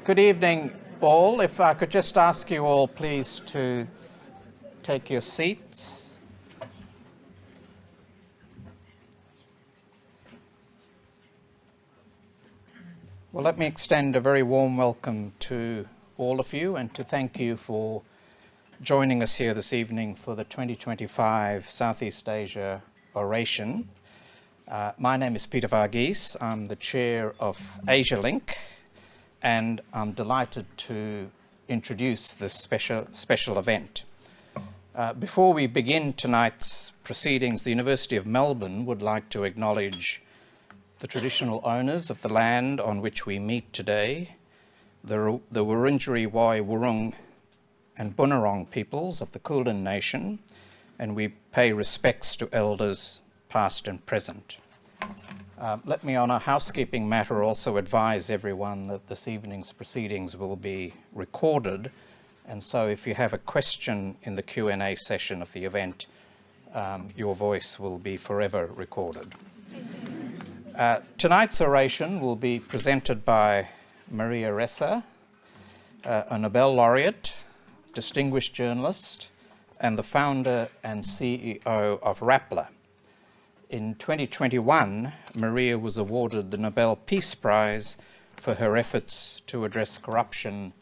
Good evening, all. If I could just ask you all, please, to take your seats. Well, let me extend a very warm welcome to all of you and to thank you for joining us here this evening for the 2025 Southeast Asia Oration. My name is Peter Varghese. I'm the chair of Asialink, and I'm delighted to introduce this special event. Before we begin tonight's proceedings, the University of Melbourne would like to acknowledge the traditional owners of the land on which we meet today, the Wurundjeri Woi Wurrung and Bunurong peoples of the Kulin Nation, and we pay respects to elders past and present. Let me, on a housekeeping matter, also advise everyone that this evening's proceedings will be recorded, and so if you have a question in the Q&A session of the event, your voice will be forever recorded. Tonight's oration will be presented by Maria Ressa, a Nobel laureate, distinguished journalist, and the founder and CEO of Rappler. In 2021, Maria was awarded the Nobel Peace Prize for her efforts to address corruption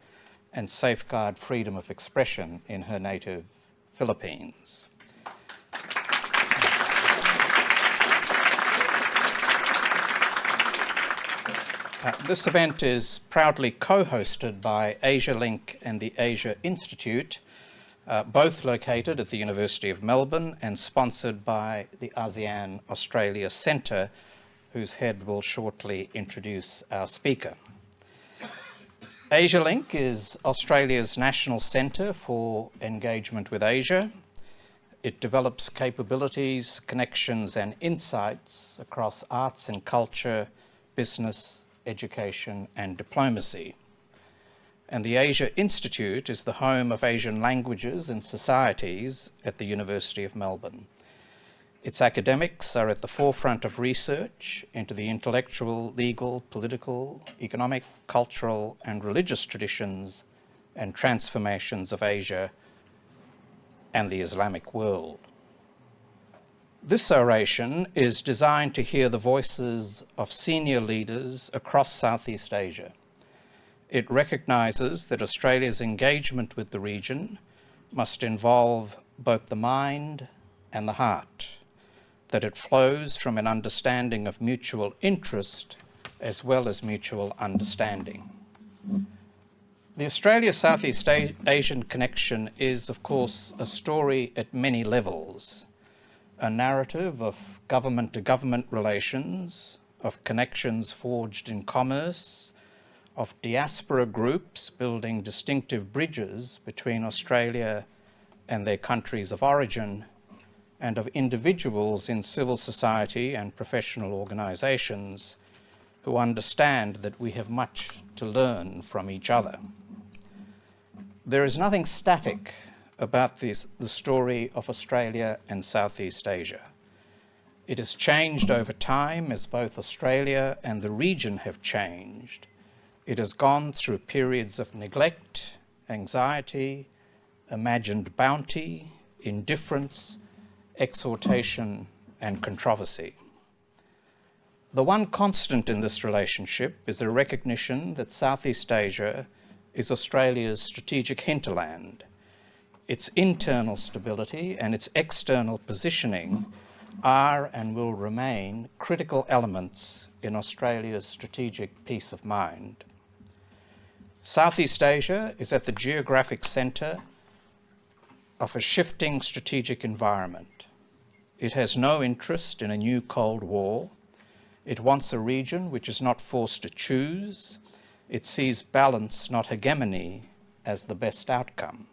and safeguard freedom of expression in her native Philippines. This event is proudly co-hosted by Asialink and the Asia Institute, both located at the University of Melbourne and sponsored by the ASEAN-Australia Centre, whose head will shortly introduce our speaker. Asialink is Australia's national centre for engagement with Asia. It develops capabilities, connections and insights across arts and culture, business, education and diplomacy. And the Asia Institute is the home of Asian languages and societies at the University of Melbourne. Its academics are at the forefront of research into the intellectual, legal, political, economic, cultural and religious traditions and transformations of Asia and the Islamic world. This oration is designed to hear the voices of senior leaders across Southeast Asia. It recognises that Australia's engagement with the region must involve both the mind and the heart, that it flows from an understanding of mutual interest as well as mutual understanding. The Australia-Southeast Asian connection is, of course, a story at many levels, a narrative of government-to-government relations, of connections forged in commerce, of diaspora groups building distinctive bridges between Australia and their countries of origin, and of individuals in civil society and professional organisations who understand that we have much to learn from each other. There is nothing static about the story of Australia and Southeast Asia. It has changed over time as both Australia and the region have changed. It has gone through periods of neglect, anxiety, imagined bounty, indifference, exhortation, and controversy. The one constant in this relationship is a recognition that Southeast Asia is Australia's strategic hinterland. Its internal stability and its external positioning are and will remain critical elements in Australia's strategic peace of mind. Southeast Asia is at the geographic centre of a shifting strategic environment. It has no interest in a new Cold War. It wants a region which is not forced to choose. It sees balance, not hegemony, as the best outcome.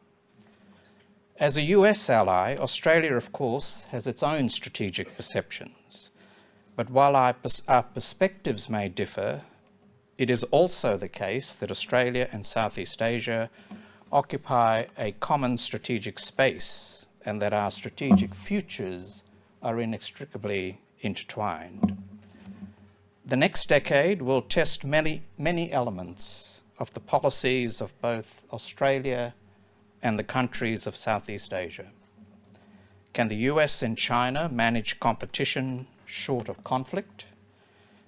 As a US ally, Australia, of course, has its own strategic perceptions. But while our perspectives may differ, it is also the case that Australia and Southeast Asia occupy a common strategic space and that our strategic futures are inextricably intertwined. The next decade will test many elements of the policies of both Australia and the countries of Southeast Asia? Can the US and China manage competition short of conflict?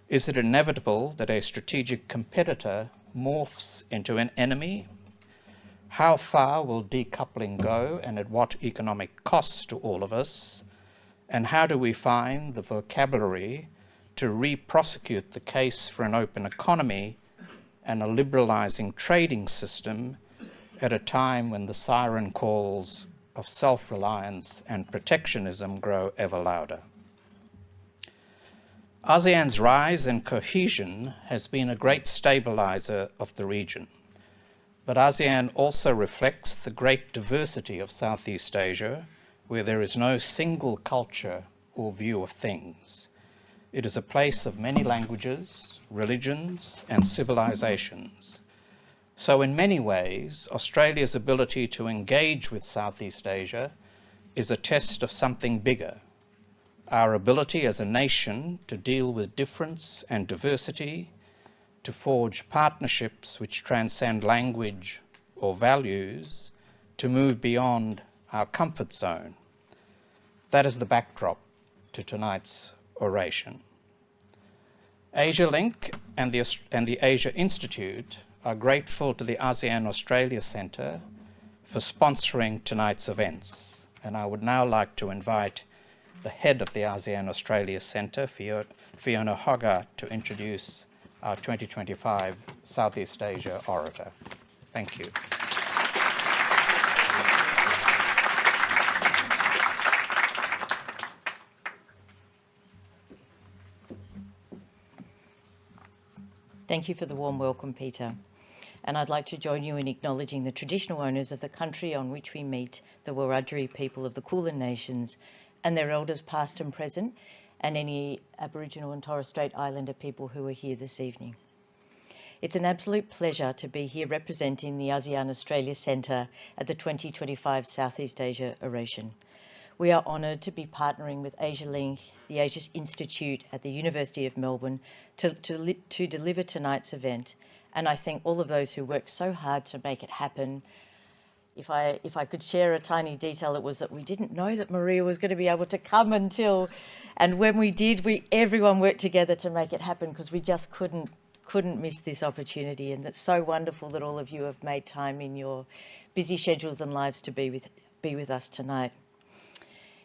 Is it inevitable that a strategic competitor morphs into an enemy? How far will decoupling go, and at what economic cost to all of us? And how do we find the vocabulary to re-prosecute the case for an open economy and a liberalising trading system at a time when the siren calls of self-reliance and protectionism grow ever louder? ASEAN's rise and cohesion has been a great stabiliser of the region, but ASEAN also reflects the great diversity of Southeast Asia, where there is no single culture or view of things. It is a place of many languages, religions, and civilizations. So in many ways, Australia's ability to engage with Southeast Asia is a test of something bigger: our ability as a nation to deal with difference and diversity, to forge partnerships which transcend language or values, to move beyond our comfort zone. That is the backdrop to tonight's oration. Asialink and the Asia Institute are grateful to the ASEAN-Australia Centre for sponsoring tonight's events, and I would now like to invite the head of the ASEAN-Australia Centre, Fiona Hogarth, to introduce our 2025 Southeast Asia Orator. Thank you. Thank you for the warm welcome, Peter. And I'd like to join you in acknowledging the traditional owners of the country on which we meet, the Wiradjuri people of the Kulin Nations, and their elders past and present, and any Aboriginal and Torres Strait Islander people who are here this evening. It's an absolute pleasure to be here representing the ASEAN-Australia Centre at the 2025 Southeast Asia Oration. We are honoured to be partnering with Asialink, the Asia Institute at the University of Melbourne to deliver tonight's event, and I thank all of those who worked so hard to make it happen. If I could share a tiny detail, it was that we didn't know that Maria was going to be able to come and when we did, everyone worked together to make it happen, because we just couldn't miss this opportunity, and it's so wonderful that all of you have made time in your busy schedules and lives to be with us tonight.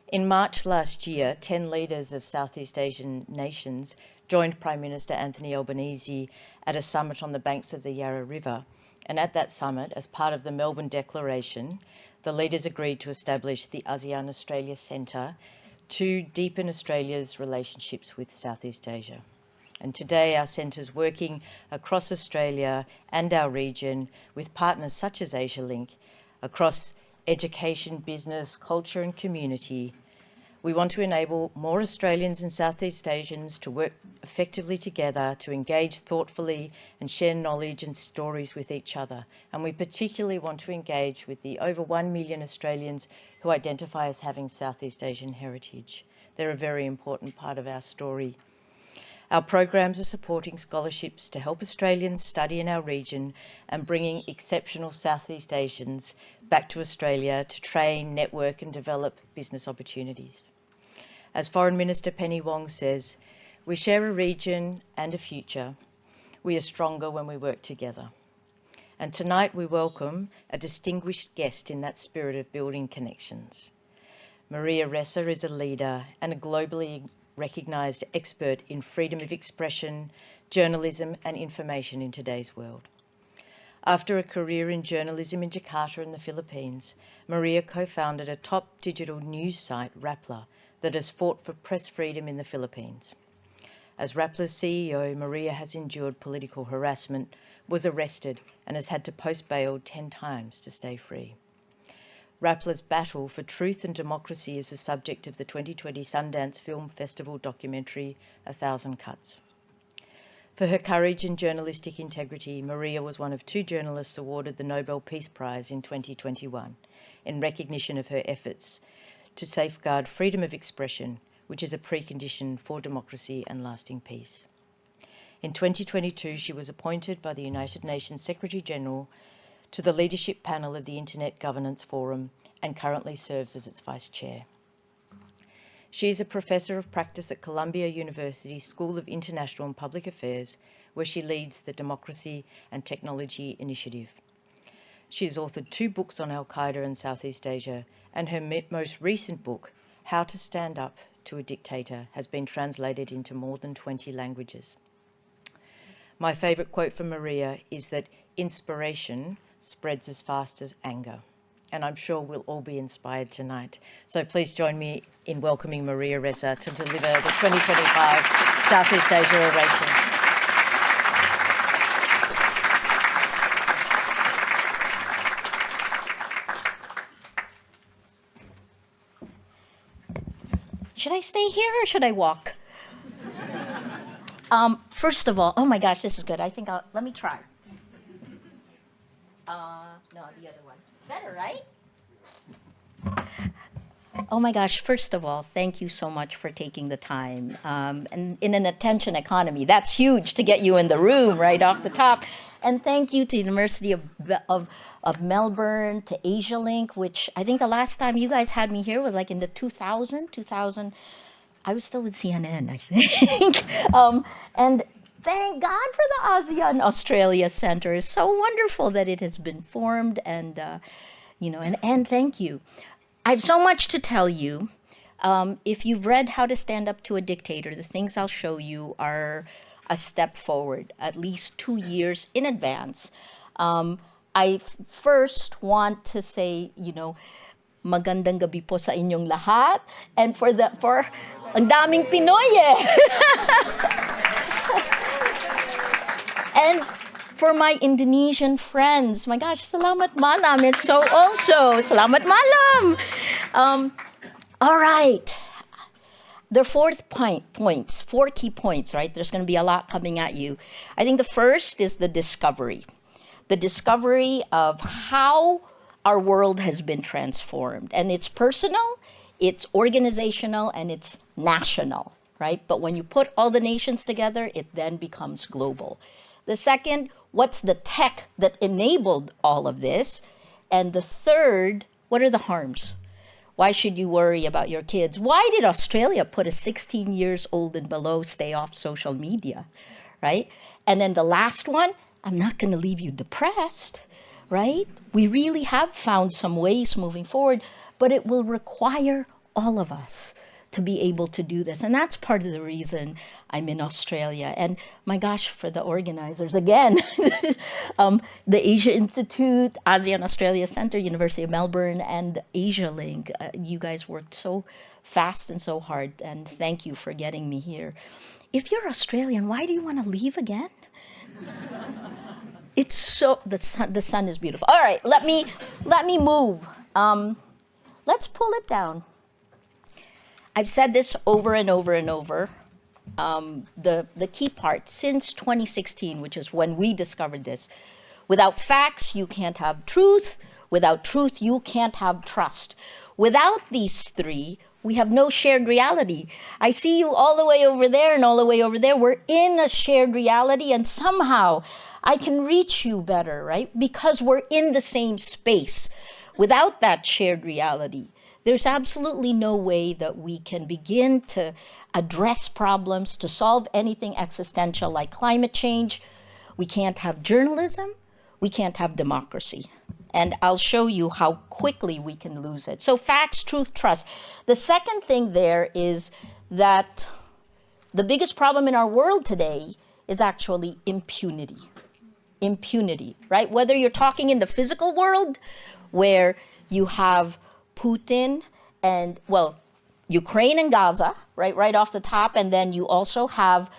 In March last year, 10 leaders of Southeast Asian nations joined Prime Minister Anthony Albanese at a summit on the banks of the Yarra River. And at that summit, as part of the Melbourne Declaration, the leaders agreed to establish the ASEAN-Australia Centre to deepen Australia's relationships with Southeast Asia. And today our centre is working across Australia and our region with partners such as Asialink across education, business, culture and community. We want to enable more Australians and Southeast Asians to work effectively together, to engage thoughtfully and share knowledge and stories with each other. And we particularly want to engage with the over 1 million Australians who identify as having Southeast Asian heritage. They're a very important part of our story. Our programs are supporting scholarships to help Australians study in our region and bringing exceptional Southeast Asians back to Australia to train, network and develop business opportunities. As Foreign Minister Penny Wong says, we share a region and a future. We are stronger when we work together. And tonight we welcome a distinguished guest in that spirit of building connections. Maria Ressa is a leader and a globally recognised expert in freedom of expression, journalism and information in today's world. After a career in journalism in Jakarta in the Philippines, Maria co-founded a top digital news site, Rappler, that has fought for press freedom in the Philippines. As Rappler's CEO, Maria has endured political harassment, was arrested and has had to post bail 10 times to stay free. Rappler's battle for truth and democracy is the subject of the 2020 Sundance Film Festival documentary, 1,000 Cuts. For her courage and journalistic integrity, Maria was one of 2 journalists awarded the Nobel Peace Prize in 2021 in recognition of her efforts to safeguard freedom of expression, which is a precondition for democracy and lasting peace. In 2022, she was appointed by the United Nations Secretary-General to the leadership panel of the Internet Governance Forum and currently serves as its Vice Chair. She is a Professor of Practice at Columbia University School of International and Public Affairs, where she leads the Democracy and Technology Initiative. She has authored 2 books on Al-Qaeda and Southeast Asia, and her most recent book, How to Stand Up to a Dictator, has been translated into more than 20 languages. My favourite quote from Maria is that inspiration spreads as fast as anger, and I'm sure we'll all be inspired tonight. So please join me in welcoming Maria Ressa to deliver the 2025 Southeast Asia Oration. Should I stay here or should I walk? First of all, oh my gosh, this is good. I think let me try. No, the other one. Better, right? Oh my gosh, first of all, thank you so much for taking the time. And in an attention economy, that's huge to get you in the room right off the top. And thank you to the University of Melbourne, to Asialink, which I think the last time you guys had me here was like in the 2000, I was still with CNN, I think. And thank God for the ASEAN-Australia Centre. It's so wonderful that it has been formed, and and thank you. I have so much to tell you. If you've read How to Stand Up to a Dictator, the things I'll show you are a step forward, at least 2 years in advance. I first want to say, magandang gabi po sa inyong lahat, and for ang daming Pinoy eh. And for my Indonesian friends, my gosh, salamat malam. It's so also, salamat malam. All right. The 4 key points, right? There's going to be a lot coming at you. I think the first is the discovery of how our world has been transformed. And it's personal, it's organizational, and it's national, right? But when you put all the nations together, it then becomes global. The second, what's the tech that enabled all of this? And the third, what are the harms? Why should you worry about your kids? Why did Australia put a 16 years old and below stay off social media, right? And then the last one, I'm not going to leave you depressed, right? We really have found some ways moving forward, but it will require all of us to be able to do this. And that's part of the reason I'm in Australia. And my gosh, for the organizers, again, the Asia Institute, ASEAN-Australia Centre, University of Melbourne, and Asialink, you guys worked so fast and so hard, and thank you for getting me here. If you're Australian, why do you want to leave again? It's so, the sun is beautiful. All right, let me move. Let's pull it down. I've said this over and over and over. The key part, since 2016, which is when we discovered this, without facts, you can't have truth. Without truth, you can't have trust. Without these 3, we have no shared reality. I see you all the way over there and all the way over there. We're in a shared reality, and somehow I can reach you better, right? Because we're in the same space. Without that shared reality, there's absolutely no way that we can begin to address problems, to solve anything existential like climate change. We can't have journalism. We can't have democracy. And I'll show you how quickly we can lose it. So facts, truth, trust. The second thing there is that the biggest problem in our world today is actually impunity. Impunity, right? Whether you're talking in the physical world, where you have Putin and, well, Ukraine and Gaza, right off the top, and then you also have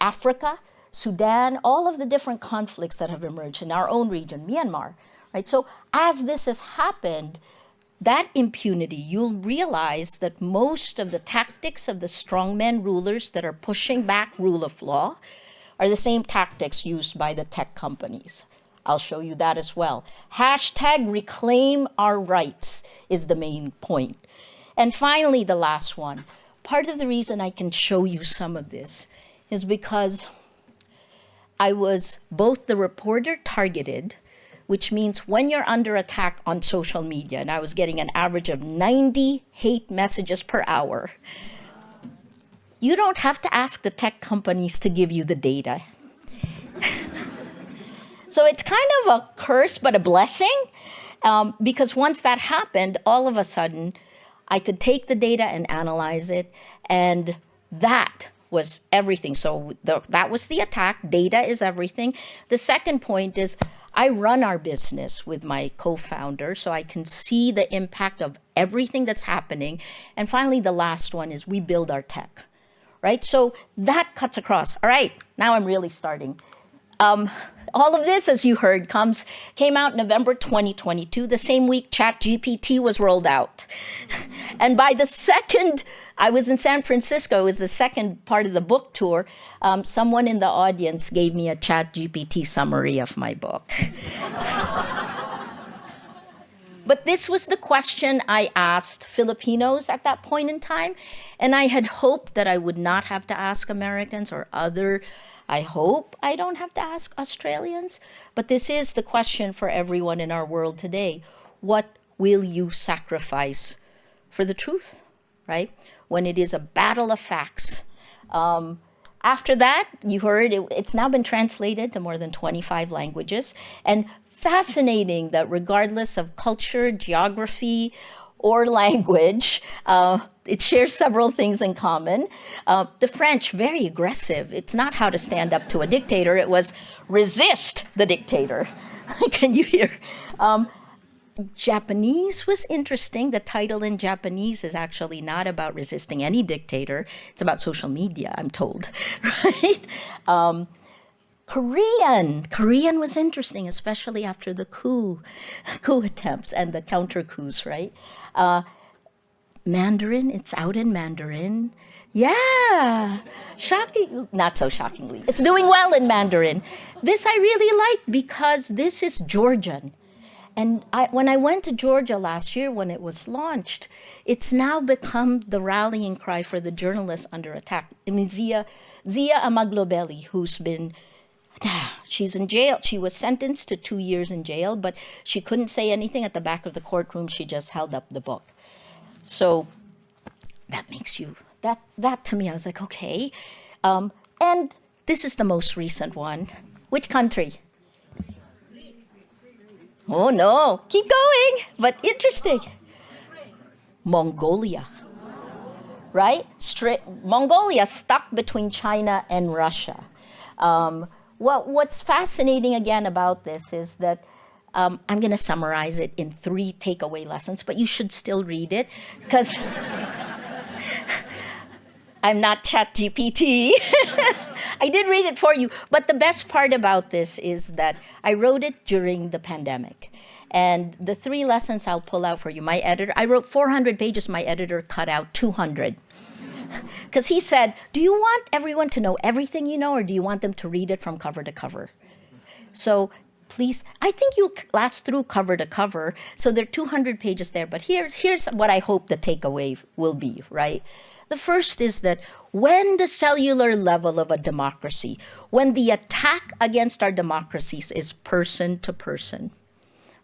Africa, Sudan, all of the different conflicts that have emerged in our own region, Myanmar, right? So as this has happened, that impunity, you'll realize that most of the tactics of the strongmen rulers that are pushing back rule of law are the same tactics used by the tech companies. I'll show you that as well. Hashtag reclaim our rights is the main point. And finally, the last one. Part of the reason I can show you some of this is because I was both the reporter targeted, which means when you're under attack on social media, and I was getting an average of 90 hate messages per hour, you don't have to ask the tech companies to give you the data. So it's kind of a curse, but a blessing, because once that happened, all of a sudden, I could take the data and analyze it, and that was everything. So that was the attack. Data is everything. The second point is I run our business with my co-founder, so I can see the impact of everything that's happening. And finally, the last one is we build our tech, right? So that cuts across. All right, now I'm really starting. All of this, as you heard, came out November 2022, the same week ChatGPT was rolled out. And by the second, I was in San Francisco, it was the second part of the book tour, someone in the audience gave me a ChatGPT summary of my book. But this was the question I asked Filipinos at that point in time, and I had hoped that I would not have to ask Americans or I hope I don't have to ask Australians, but this is the question for everyone in our world today. What will you sacrifice for the truth, right? When it is a battle of facts. After that, you heard, it's now been translated to more than 25 languages, and fascinating that regardless of culture, geography, or language, it shares several things in common. The French, very aggressive. It's not how to stand up to a dictator, it was resist the dictator. Can you hear? Japanese was interesting. The title in Japanese is actually not about resisting any dictator. It's about social media, I'm told, right? Korean was interesting, especially after the coup attempts and the counter coups, right? Mandarin, it's out in Mandarin. Yeah, shocking, not so shockingly. It's doing well in Mandarin. This I really like because this is Georgian. And when I went to Georgia last year when it was launched, it's now become the rallying cry for the journalists under attack. I mean, Zia Amaglobeli, she's in jail. She was sentenced to 2 years in jail, but she couldn't say anything at the back of the courtroom. She just held up the book. So that makes you, that to me, I was like, okay. And this is the most recent one. Which country? Oh no, keep going, but interesting. Mongolia, right? Mongolia stuck between China and Russia. What's fascinating again about this is that I'm going to summarize it in 3 takeaway lessons, but you should still read it because I'm not ChatGPT. I did read it for you, but the best part about this is that I wrote it during the pandemic. And the 3 lessons I'll pull out for you, I wrote 400 pages, my editor cut out 200. Because he said, do you want everyone to know everything you know, or do you want them to read it from cover to cover? So please, I think you'll last through cover to cover. So there are 200 pages there, but here's what I hope the takeaway will be, right? The first is that when the cellular level of a democracy, when the attack against our democracies is person to person,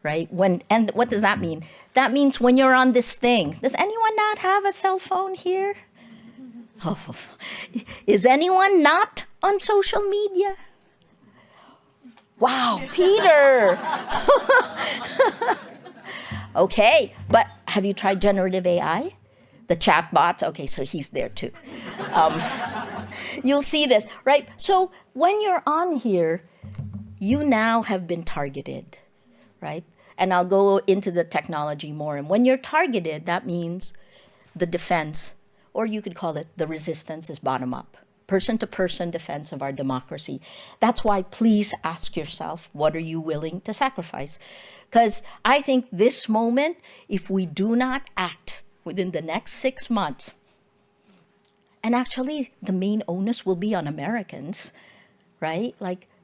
right? And what does that mean? That means when you're on this thing, does anyone not have a cell phone here? Oh, is anyone not on social media? Wow, Peter. Okay, but have you tried generative AI? The chatbots, okay, so he's there too. You'll see this, right? So when you're on here, you now have been targeted, right? And I'll go into the technology more. And when you're targeted, that means the defense, or you could call it the resistance, is bottom up. Person-to-person defense of our democracy. That's why please ask yourself, what are you willing to sacrifice? Because I think this moment, if we do not act within the next 6 months, and actually the main onus will be on Americans, right?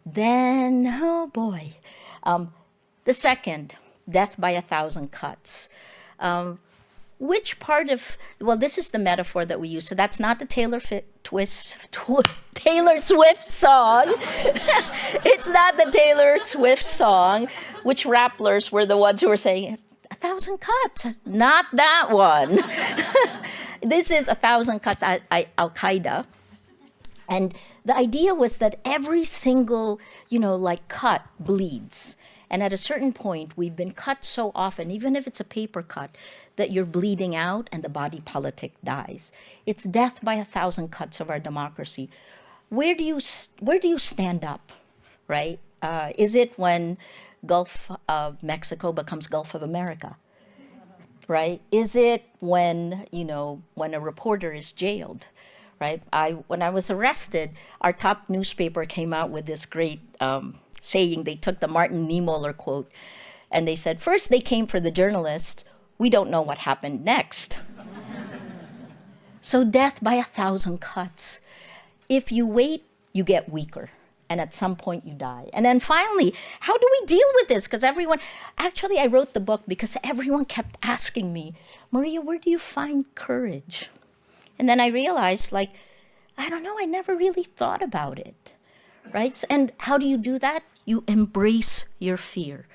Then, oh boy. The second, death by 1,000 cuts. which part of, well, this is the metaphor that we use. So that's not the Taylor Swift song. It's not the Taylor Swift song, which Rapplers were the ones who were saying, 1,000 cuts, not that one. This is 1,000 cuts, Al-Qaeda. And the idea was that every single, cut bleeds. And at a certain point, we've been cut so often, even if it's a paper cut, that you're bleeding out and the body politic dies. It's death by 1,000 cuts of our democracy. Where do you stand up, right? Is it when Gulf of Mexico becomes Gulf of America, right? Is it when a reporter is jailed, right? When I was arrested, our top newspaper came out with this great saying. They took the Martin Niemöller quote, and they said, first they came for the journalists, we don't know what happened next. So death by 1,000 cuts. If you wait, you get weaker. And at some point you die. And then finally, how do we deal with this? Because actually I wrote the book because everyone kept asking me, Maria, where do you find courage? And then I realized, I don't know, I never really thought about it, right? And how do you do that? You embrace your fear.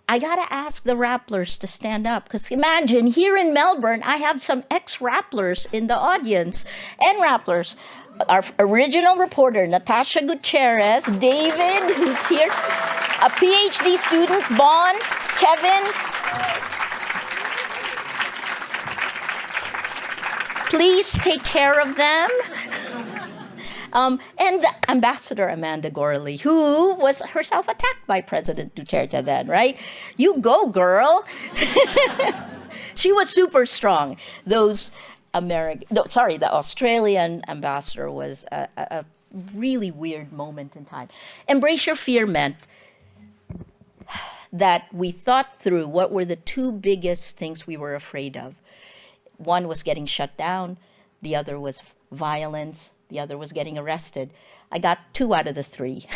I gotta ask the Rapplers to stand up, because imagine, here in Melbourne, I have some ex-Rapplers in the audience, and Rapplers. Our original reporter, Natasha Gutierrez, David, who's here, a PhD student, Vaughn, Kevin. Please take care of them. And Ambassador Amanda Gorley, who was herself attacked by President Duterte then, right? You go, girl. She was super strong. The Australian ambassador was a really weird moment in time. Embrace your fear meant that we thought through what were the two biggest things we were afraid of. One was getting shut down, the other was violence, the other was getting arrested. I got 2 out of the 3.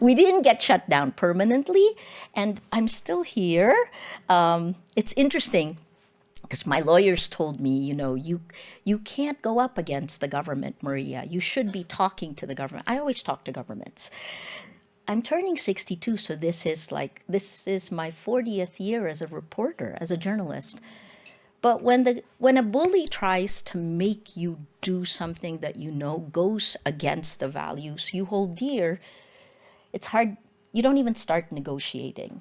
We didn't get shut down permanently, and I'm still here. It's interesting, because my lawyers told me, you can't go up against the government, Maria. You should be talking to the government. I always talk to governments. I'm turning 62, so this is my 40th year as a reporter, as a journalist. But when a bully tries to make you do something that goes against the values you hold dear, it's hard. You don't even start negotiating.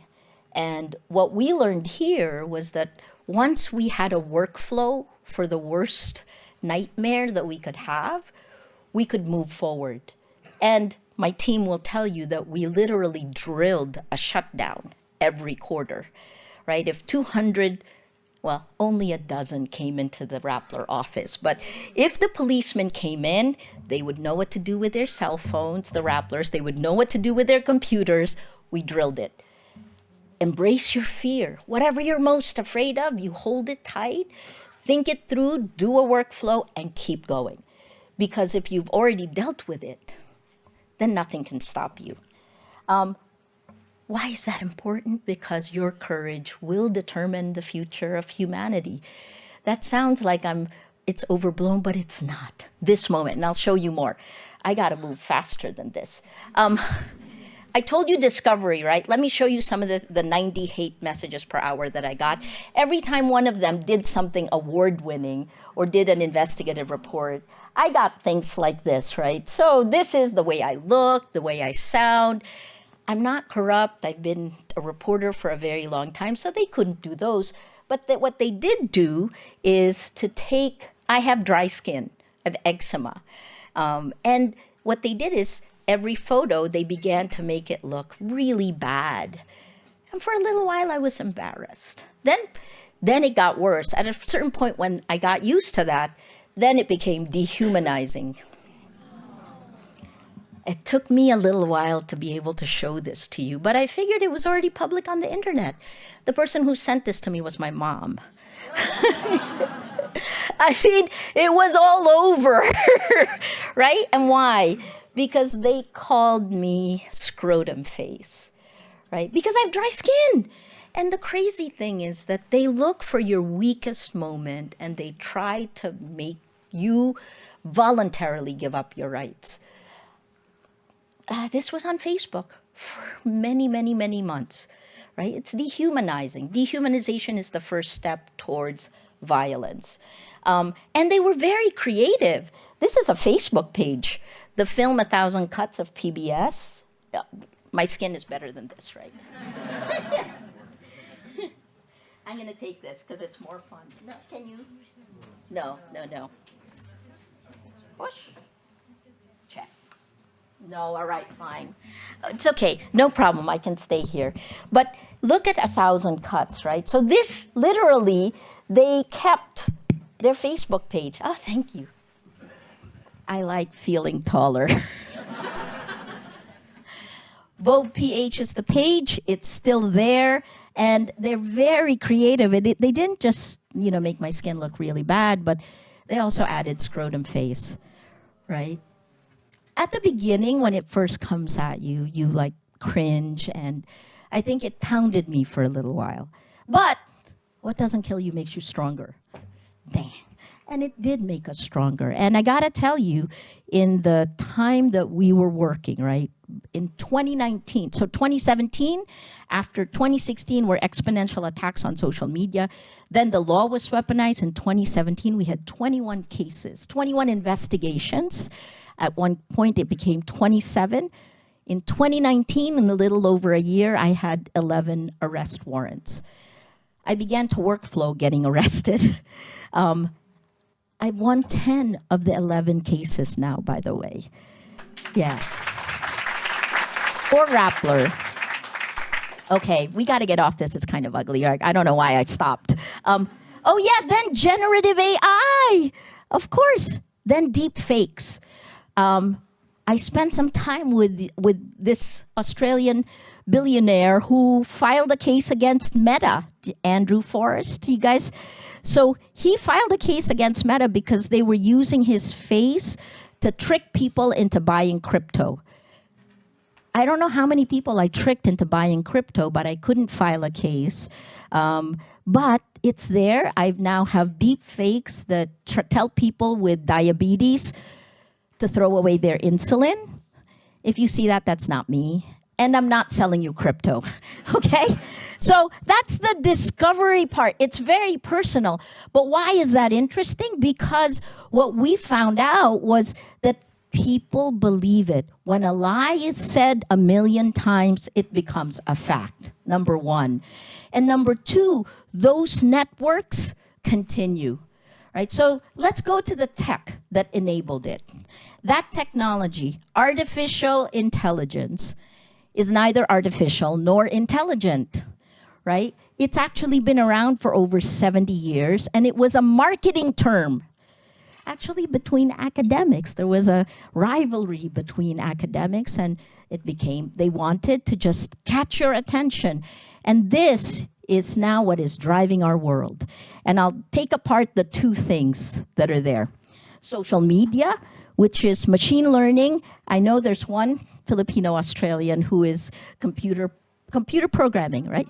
And what we learned here was that once we had a workflow for the worst nightmare that we could have, we could move forward. And my team will tell you that we literally drilled a shutdown every quarter, right? If 200, well, only a dozen came into the Rappler office, but if the policemen came in, they would know what to do with their cell phones, the Rapplers, they would know what to do with their computers. We drilled it. Embrace your fear. Whatever you're most afraid of, you hold it tight, think it through, do a workflow, and keep going. Because if you've already dealt with it, then nothing can stop you. Why is that important? Because your courage will determine the future of humanity. That sounds like it's overblown, but it's not. This moment, and I'll show you more. I gotta move faster than this. I told you discovery, right? Let me show you some of the 90 hate messages per hour that I got. Every time one of them did something award-winning or did an investigative report, I got things like this, right? So this is the way I look, the way I sound. I'm not corrupt. I've been a reporter for a very long time, so they couldn't do those. But what they did do is I have dry skin, I have eczema. And what they did is every photo, they began to make it look really bad. And for a little while, I was embarrassed. Then it got worse. At a certain point when I got used to that, then it became dehumanizing. It took me a little while to be able to show this to you, but I figured it was already public on the internet. The person who sent this to me was my mom. I mean, it was all over, right? And why? Because they called me scrotum face, right? Because I have dry skin. And the crazy thing is that they look for your weakest moment and they try to make you voluntarily give up your rights. This was on Facebook for many, many, many months, right? It's dehumanizing. Dehumanization is the first step towards violence. And they were very creative. This is a Facebook page. The film 1,000 Cuts of PBS. My skin is better than this, right? Yes. I'm going to take this because it's more fun. No, can you? No. Push. Check. No, all right, fine. It's okay, no problem, I can stay here. But look at 1,000 Cuts, right? So this, literally, they kept their Facebook page. Oh, thank you. I like feeling taller. Vogue PH is the page, it's still there, and they're very creative. They didn't just, make my skin look really bad, but they also added scrotum face, right? At the beginning, when it first comes at you, you like cringe, and I think it pounded me for a little while. But what doesn't kill you makes you stronger. Dang. And it did make us stronger. And I gotta tell you, in the time that we were working, right, in 2019, so 2017, after 2016 were exponential attacks on social media, then the law was weaponized. In 2017, we had 21 cases, 21 investigations. At one point, it became 27. In 2019, in a little over a year, I had 11 arrest warrants. I began to workflow getting arrested. I've won 10 of the 11 cases now, by the way. Yeah. Or Rappler. Okay, we got to get off this. It's kind of ugly. I don't know why I stopped. Oh yeah, then generative AI. Of course. Then deep fakes. I spent some time with this Australian billionaire who filed a case against Meta, Andrew Forrest. You guys, so he filed a case against Meta because they were using his face to trick people into buying crypto. I don't know how many people I tricked into buying crypto, but I couldn't file a case. But it's there. I now have deep fakes that tell people with diabetes to throw away their insulin. If you see that, that's not me. And I'm not selling you crypto, okay? So that's the discovery part. It's very personal. But why is that interesting? Because what we found out was that people believe it. When a lie is said 1,000,000 times, it becomes a fact, number one. And number two, those networks continue, right? So let's go to the tech that enabled it. That technology, artificial intelligence, is neither artificial nor intelligent, right? It's actually been around for over 70 years, and it was a marketing term. Actually, between academics, there was a rivalry between academics, and they wanted to just catch your attention. And this is now what is driving our world. And I'll take apart the two things that are there. Social media, which is machine learning. I know there's one Filipino-Australian who is computer programming, right?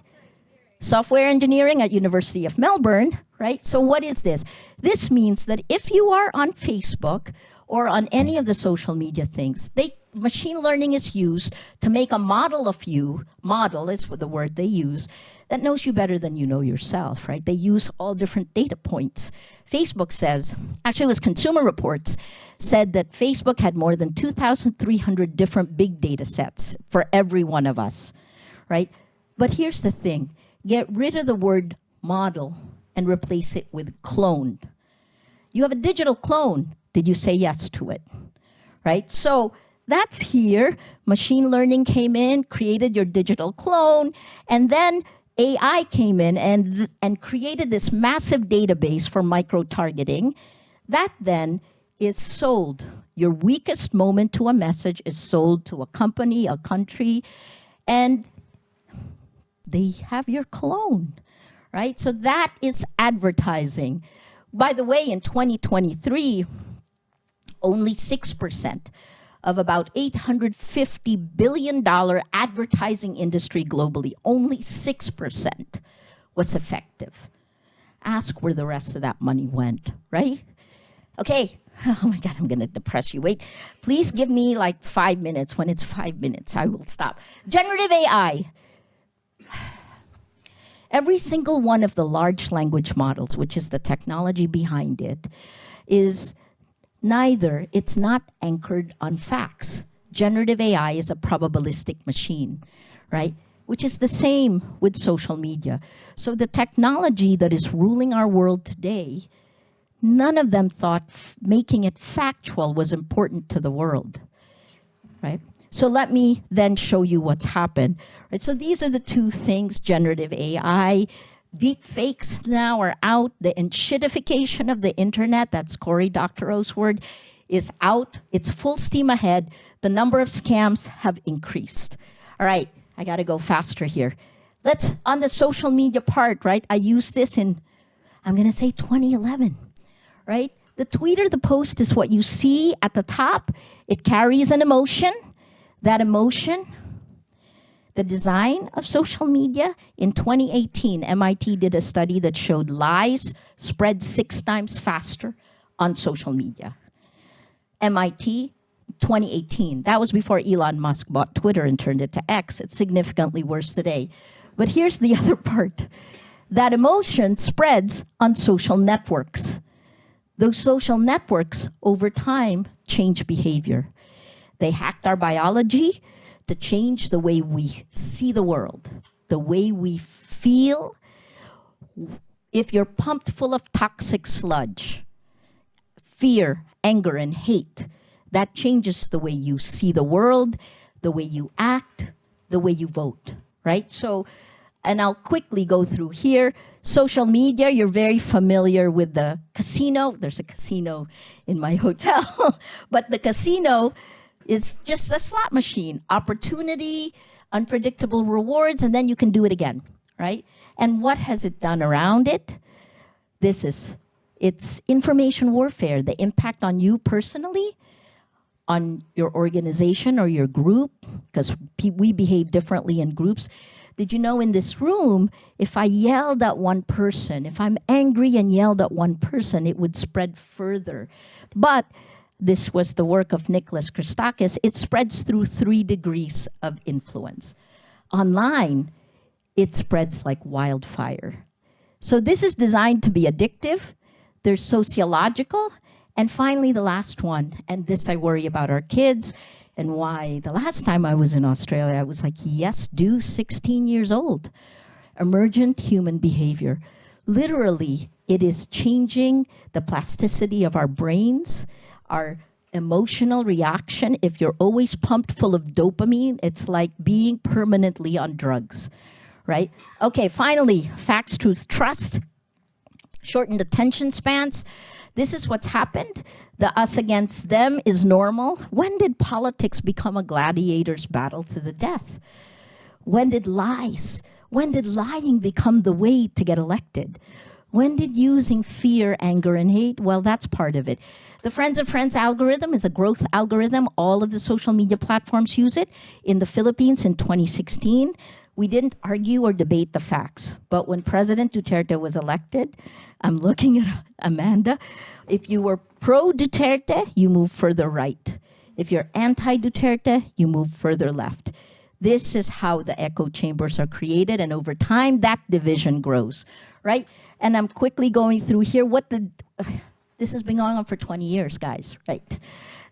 Software engineering at University of Melbourne, right? So what is this? This means that if you are on Facebook or on any of the social media things, machine learning is used to make a model of you, model is the word they use, that knows you better than you know yourself, right? They use all different data points. Facebook says, actually it was Consumer Reports, said that Facebook had more than 2,300 different big data sets for every one of us, right? But here's the thing, get rid of the word model and replace it with clone. You have a digital clone, did you say yes to it, right? So that's here, machine learning came in, created your digital clone, and then AI came in and created this massive database for micro-targeting. That then is sold. Your weakest moment to a message is sold to a company, a country, and they have your clone, right? So that is advertising. By the way, in 2023, only 6% of about $850 billion advertising industry globally, only 6% was effective. Ask where the rest of that money went, right? Okay, oh my God, I'm gonna depress you. Wait, please give me like 5 minutes. When it's 5 minutes, I will stop. Generative AI. Every single one of the large language models, which is the technology behind it, is it's not anchored on facts. Generative AI is a probabilistic machine, right? Which is the same with social media. So the technology that is ruling our world today, none of them thought making it factual was important to the world, right? So let me then show you what's happened. Right, so these are the two things, generative AI. Deep fakes now are out. The enshittification of the internet, that's Cory Doctorow's word, is out. It's full steam ahead. The number of scams have increased. All right, I gotta go faster here. Let's, on the social media part, right, I used this in, I'm gonna say 2011, right? The tweet or the post is what you see at the top. It carries an emotion. That emotion, the design of social media, in 2018, MIT did a study that showed lies spread 6 times faster on social media. MIT, 2018. That was before Elon Musk bought Twitter and turned it to X. It's significantly worse today. But here's the other part. That emotion spreads on social networks. Those social networks, over time, change behavior. They hacked our biology to change the way we see the world, the way we feel. If you're pumped full of toxic sludge, fear, anger, and hate, that changes the way you see the world, the way you act, the way you vote, right? So, and I'll quickly go through here. Social media, you're very familiar with the casino. There's a casino in my hotel, but the casino is just a slot machine. Opportunity, unpredictable rewards, and then you can do it again, right? And what has it done around it? It's information warfare, the impact on you personally, on your organization or your group, because we behave differently in groups. Did you know in this room, if I yelled at one person, if I'm angry and yelled at one person, it would spread further. But this was the work of Nicholas Christakis. It spreads through 3 degrees of influence. Online, it spreads like wildfire. So this is designed to be addictive. There's sociological. And finally, the last one, and this I worry about our kids, and why the last time I was in Australia, I was like, yes, do 16 years old. Emergent human behavior. Literally, it is changing the plasticity of our brains, our emotional reaction. If you're always pumped full of dopamine, it's like being permanently on drugs, right? Okay, finally, facts, truth, trust. Shortened attention spans. This is what's happened. The us against them is normal. When did politics become a gladiator's battle to the death? When did lying become the way to get elected? When did using fear, anger, and hate? Well, that's part of it. The Friends of Friends algorithm is a growth algorithm. All of the social media platforms use it. In the Philippines in 2016, we didn't argue or debate the facts. But when President Duterte was elected, I'm looking at Amanda, if you were pro-Duterte, you move further right. If you're anti-Duterte, you move further left. This is how the echo chambers are created, and over time, that division grows, right? And I'm quickly going through here this has been going on for 20 years, guys, right?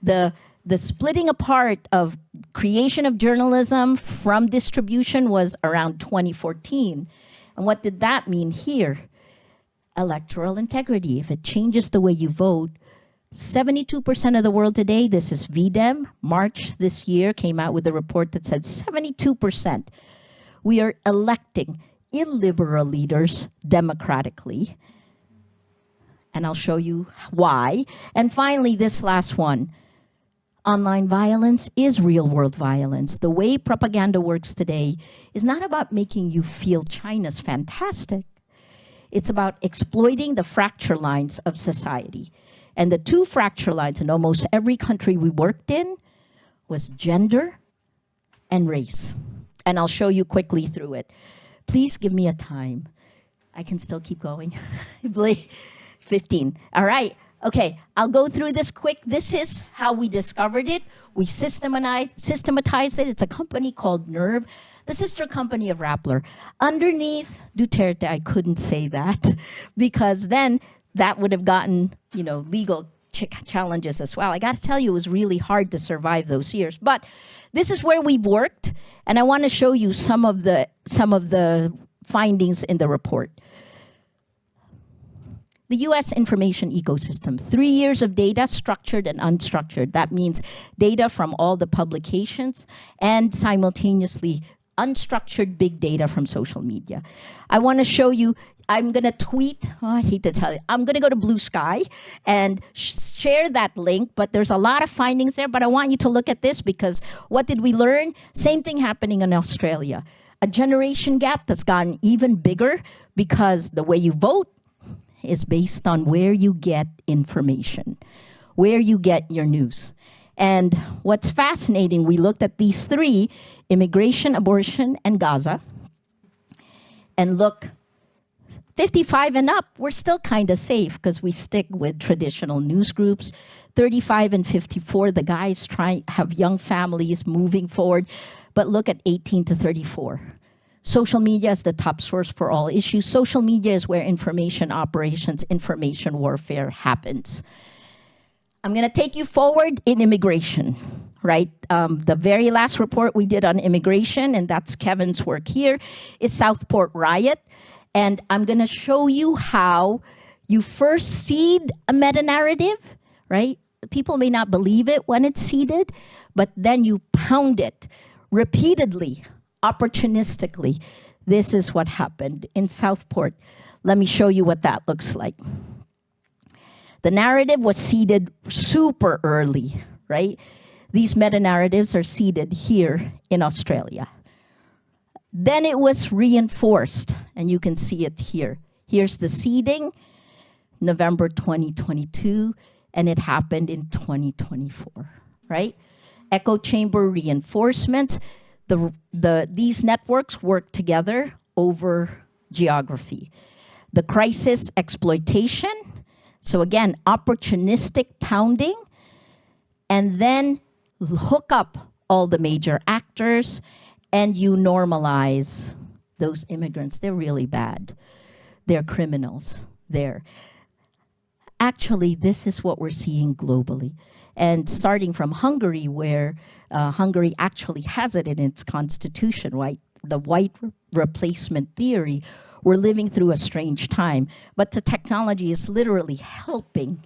The splitting apart of creation of journalism from distribution was around 2014. And what did that mean here? Electoral integrity. If it changes the way you vote, 72% of the world today, this is VDEM, March this year came out with a report that said 72%. We are electing illiberal leaders democratically. And I'll show you why. And finally, this last one. Online violence is real world violence. The way propaganda works today is not about making you feel China's fantastic. It's about exploiting the fracture lines of society. And the 2 fracture lines in almost every country we worked in was gender and race. And I'll show you quickly through it. Please give me a time. I can still keep going. 15. All right. Okay, I'll go through this quick. This is how we discovered it. We systematized it. It's a company called Nerve, the sister company of Rappler. Underneath Duterte, I couldn't say that because then that would have gotten, legal challenges as well. I got to tell you, it was really hard to survive those years. But this is where we've worked, and I want to show you some of the findings in the report. The US information ecosystem, 3 years of data, structured and unstructured. That means data from all the publications and simultaneously unstructured big data from social media. I want to show you, I'm going to tweet, I hate to tell you, I'm going to go to Blue Sky and share that link, but there's a lot of findings there, but I want you to look at this because what did we learn? Same thing happening in Australia. A generation gap that's gotten even bigger because the way you vote is based on where you get information, where you get your news. And what's fascinating, we looked at these three, immigration, abortion, and Gaza. And look, 55 and up, we're still kind of safe because we stick with traditional news groups. 35 and 54, the guys have young families moving forward. But look at 18 to 34. Social media is the top source for all issues. Social media is where information operations, information warfare happens. I'm going to take you forward in immigration, right? The very last report we did on immigration, and that's Kevin's work here, is Southport riot. And I'm going to show you how you first seed a meta-narrative, right? People may not believe it when it's seeded, but then you pound it repeatedly, opportunistically. This is what happened in Southport. Let me show you what that looks like. The narrative was seeded super early, right? These meta-narratives are seeded here in Australia. Then it was reinforced, and you can see it here. Here's the seeding, November 2022, and it happened in 2024, right? Echo chamber reinforcements. These networks work together over geography. The crisis exploitation, so again, opportunistic pounding, and then hook up all the major actors, and you normalize those immigrants. They're really bad. They're criminals. Actually, this is what we're seeing globally. And starting from Hungary, where Hungary actually has it in its constitution, right? The white replacement theory, we're living through a strange time, but the technology is literally helping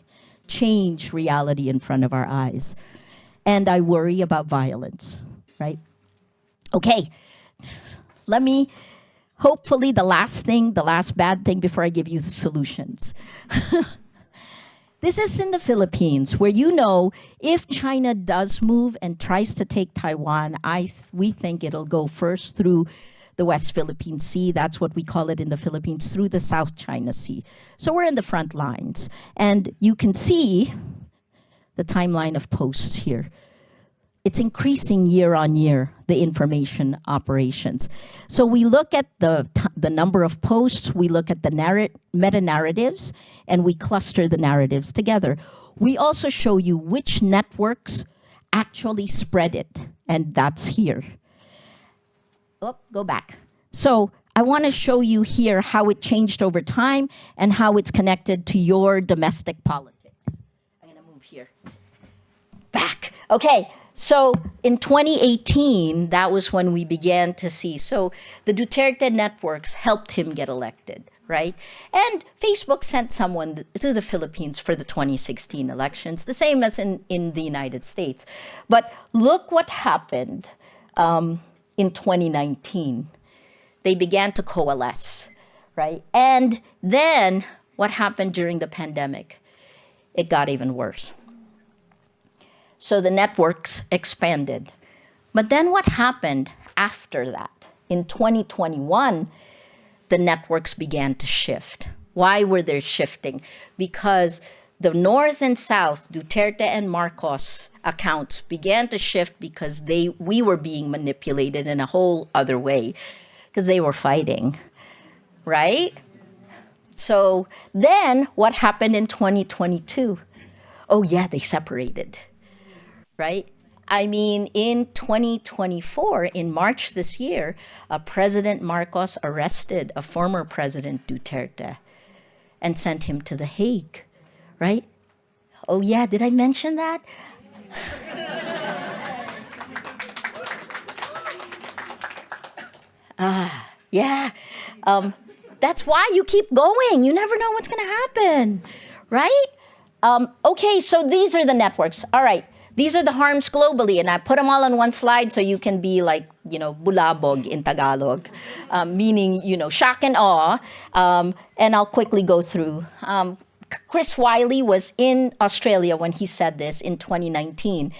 change reality in front of our eyes. And I worry about violence, right? Okay, hopefully the last bad thing before I give you the solutions. This is in the Philippines, where if China does move and tries to take Taiwan, we think it'll go first through the West Philippine Sea. That's what we call it in the Philippines, through the South China Sea. So we're in the front lines. And you can see the timeline of posts here. It's increasing year on year, the information operations. So we look at the number of posts, we look at the meta-narratives, and we cluster the narratives together. We also show you which networks actually spread it, and that's here. Oh, go back. So I want to show you here how it changed over time and how it's connected to your domestic politics. I'm going to move here. Back. Okay. So in 2018, that was when we began to see. So the Duterte networks helped him get elected, right? And Facebook sent someone to the Philippines for the 2016 elections, the same as in the United States. But look what happened in 2019. They began to coalesce, right? And then what happened during the pandemic? It got even worse. So the networks expanded. But then what happened after that? In 2021, the networks began to shift. Why were they shifting? Because the North and South, Duterte and Marcos accounts began to shift because we were being manipulated in a whole other way because they were fighting, right? So then what happened in 2022? Oh yeah, they separated, right? I mean, in 2024, in March this year, President Marcos arrested a former President Duterte and sent him to The Hague, right? Oh yeah, did I mention that? Yeah. That's why you keep going. You never know what's going to happen, right? Okay, so these are the networks. All right, these are the harms globally, and I put them all on one slide so you can be like, bulabog in Tagalog, meaning, shock and awe, and I'll quickly go through. Chris Wiley was in Australia when he said this in 2019.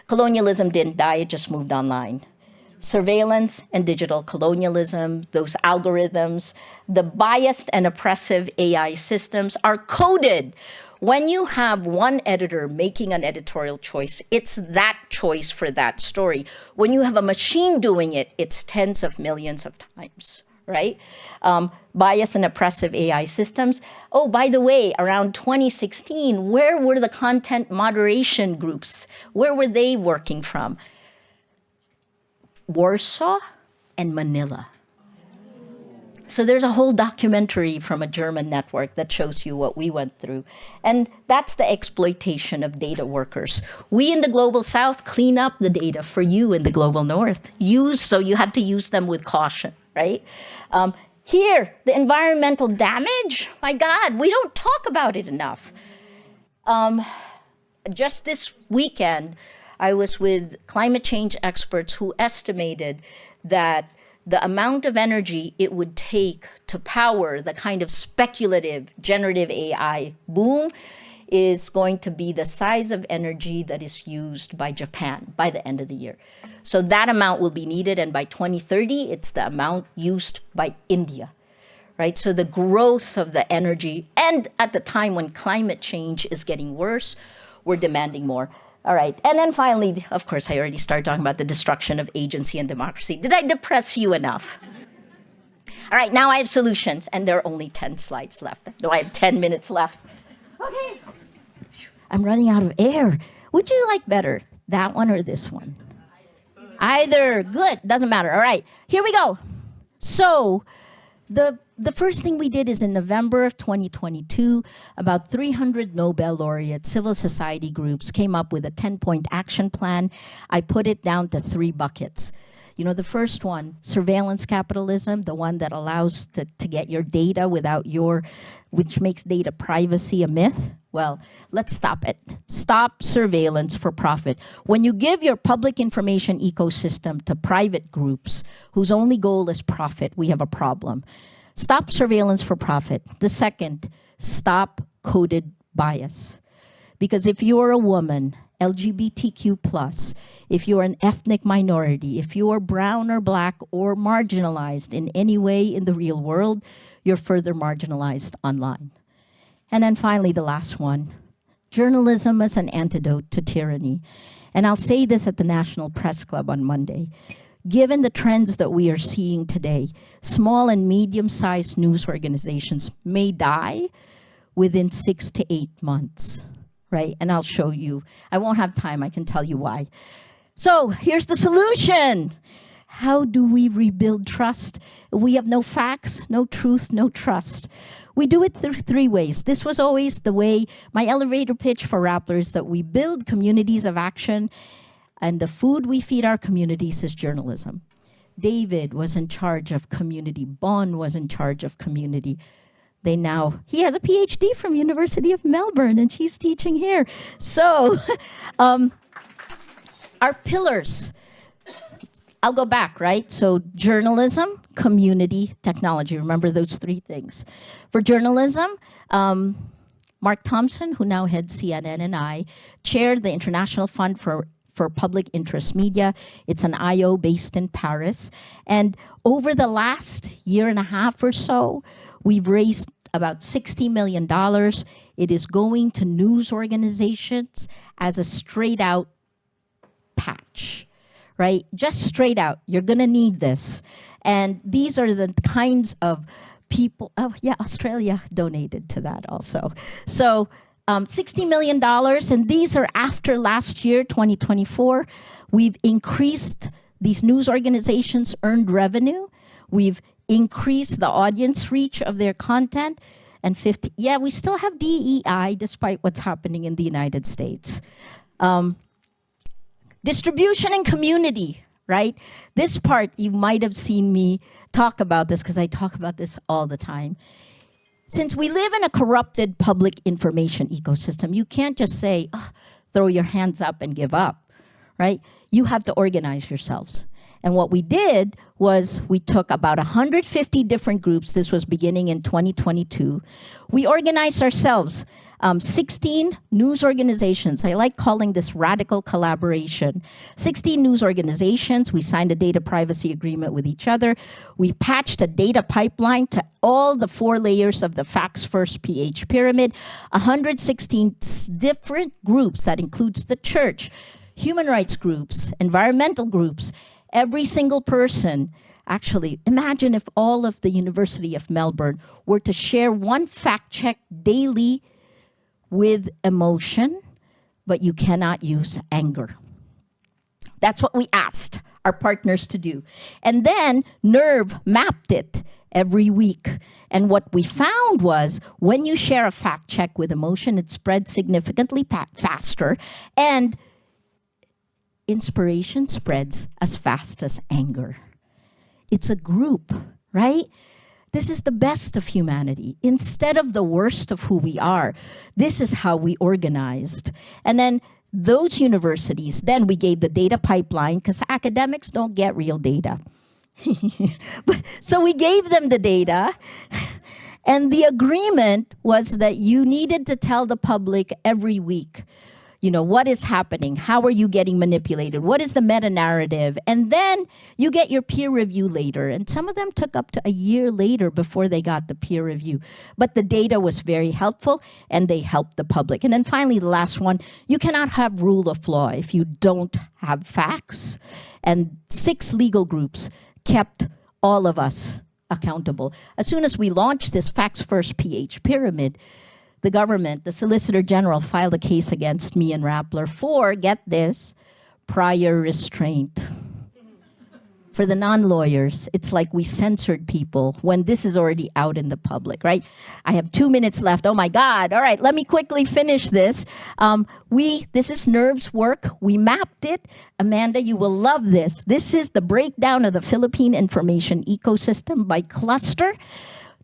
Colonialism didn't die, it just moved online. Surveillance and digital colonialism, those algorithms, the biased and oppressive AI systems are coded. When you have one editor making an editorial choice, it's that choice for that story. When you have a machine doing it, it's tens of millions of times, right? Biased and oppressive AI systems. Oh, by the way, around 2016, where were the content moderation groups? Where were they working from? Warsaw and Manila. So there's a whole documentary from a German network that shows you what we went through. And that's the exploitation of data workers. We in the Global South clean up the data for you in the Global North. So you have to use them with caution, right? Here, the environmental damage, my God, we don't talk about it enough. Just this weekend, I was with climate change experts who estimated that the amount of energy it would take to power the kind of speculative generative AI boom is going to be the size of energy that is used by Japan by the end of the year. So that amount will be needed, and by 2030, it's the amount used by India, right? So the growth of the energy, and at the time when climate change is getting worse, we're demanding more. All right, and then finally, of course, I already started talking about the destruction of agency and democracy. Did I depress you enough? All right, now I have solutions, and there are only 10 slides left. No, I have 10 minutes left. Okay, I'm running out of air. Would you like better, that one or this one? Either, good, doesn't matter. All right, here we go. So, the first thing we did is in November of 2022, about 300 Nobel laureate civil society groups came up with a 10-point action plan. I put it down to 3 buckets. The first one, surveillance capitalism, the one that allows to get your data which makes data privacy a myth. Well, let's stop it. Stop surveillance for profit. When you give your public information ecosystem to private groups whose only goal is profit, we have a problem. Stop surveillance for profit. The second, stop coded bias. Because if you are a woman, LGBTQ+, if you're an ethnic minority, if you are brown or black or marginalized in any way in the real world, you're further marginalized online. And then finally, the last one, journalism as an antidote to tyranny. And I'll say this at the National Press Club on Monday. Given the trends that we are seeing today, small and medium-sized news organizations may die within 6 to 8 months, right? And I'll show you. I won't have time, I can tell you why. So here's the solution. How do we rebuild trust? We have no facts, no truth, no trust. We do it through 3 ways. This was always the way, my elevator pitch for Rappler is that we build communities of action, and the food we feed our communities is journalism. David was in charge of community. Bon was in charge of community. He has a PhD from University of Melbourne, and she's teaching here. So, our pillars. I'll go back, right? So journalism, community, technology. Remember those 3 things. For journalism, Mark Thompson, who now heads CNN, and I chaired the International Fund for Public Interest Media. It's an IO based in Paris. And over the last year and a half or so, we've raised about $60 million. It is going to news organizations as a straight out patch, right? Just straight out. You're going to need this. And these are the kinds of people. Oh, yeah, Australia donated to that also. So $60 million, and these are after last year, 2024. We've increased these news organizations' earned revenue. We've increased the audience reach of their content. And we still have DEI despite what's happening in the United States. Distribution and community, right? This part, you might have seen me talk about this because I talk about this all the time. Since we live in a corrupted public information ecosystem, you can't just say, throw your hands up and give up, right? You have to organize yourselves. And what we did was we took about 150 different groups. This was beginning in 2022. We organized ourselves, 16 news organizations. I like calling this radical collaboration. 16 news organizations. We signed a data privacy agreement with each other. We patched a data pipeline to all the 4 layers of the facts first pH pyramid. 116 different groups that includes the church, human rights groups, environmental groups. Every single person, actually, imagine if all of the University of Melbourne were to share one fact check daily with emotion, but you cannot use anger. That's what we asked our partners to do. And then NERV mapped it every week. And what we found was when you share a fact check with emotion, it spreads significantly faster, and inspiration spreads as fast as anger. It's a group, right? This is the best of humanity. Instead of the worst of who we are, this is how we organized. And then those universities, then we gave the data pipeline, because academics don't get real data. So we gave them the data, and the agreement was that you needed to tell the public every week, what is happening? How are you getting manipulated? What is the meta-narrative? And then you get your peer review later. And some of them took up to a year later before they got the peer review. But the data was very helpful, and they helped the public. And then finally, the last one, you cannot have rule of law if you don't have facts. And 6 legal groups kept all of us accountable. As soon as we launched this facts first pH pyramid, the government, the Solicitor General, filed a case against me and Rappler for, get this, prior restraint. For the non-lawyers, it's like we censored people when this is already out in the public, right? I have 2 minutes left. Oh my God. All right, let me quickly finish this. This is NERV's work. We mapped it. Amanda, you will love this. This is the breakdown of the Philippine information ecosystem by cluster.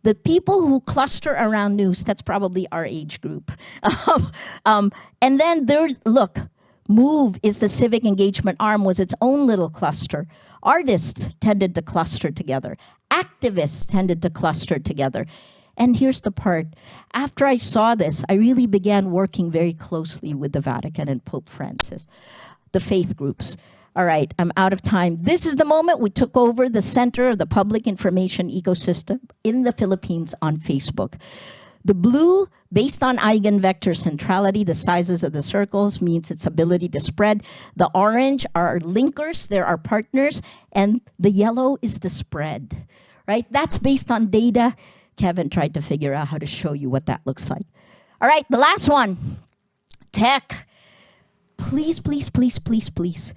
The people who cluster around news, that's probably our age group. And then look, MOVE is the civic engagement arm, was its own little cluster. Artists tended to cluster together. Activists tended to cluster together. And here's the part. After I saw this, I really began working very closely with the Vatican and Pope Francis, the faith groups. All right, I'm out of time. This is the moment we took over the center of the public information ecosystem in the Philippines on Facebook. The blue, based on eigenvector centrality, the sizes of the circles, means its ability to spread. The orange are our linkers, they're our partners, and the yellow is the spread, right? That's based on data. Kevin tried to figure out how to show you what that looks like. All right, the last one, tech. Please, please, please, please, please.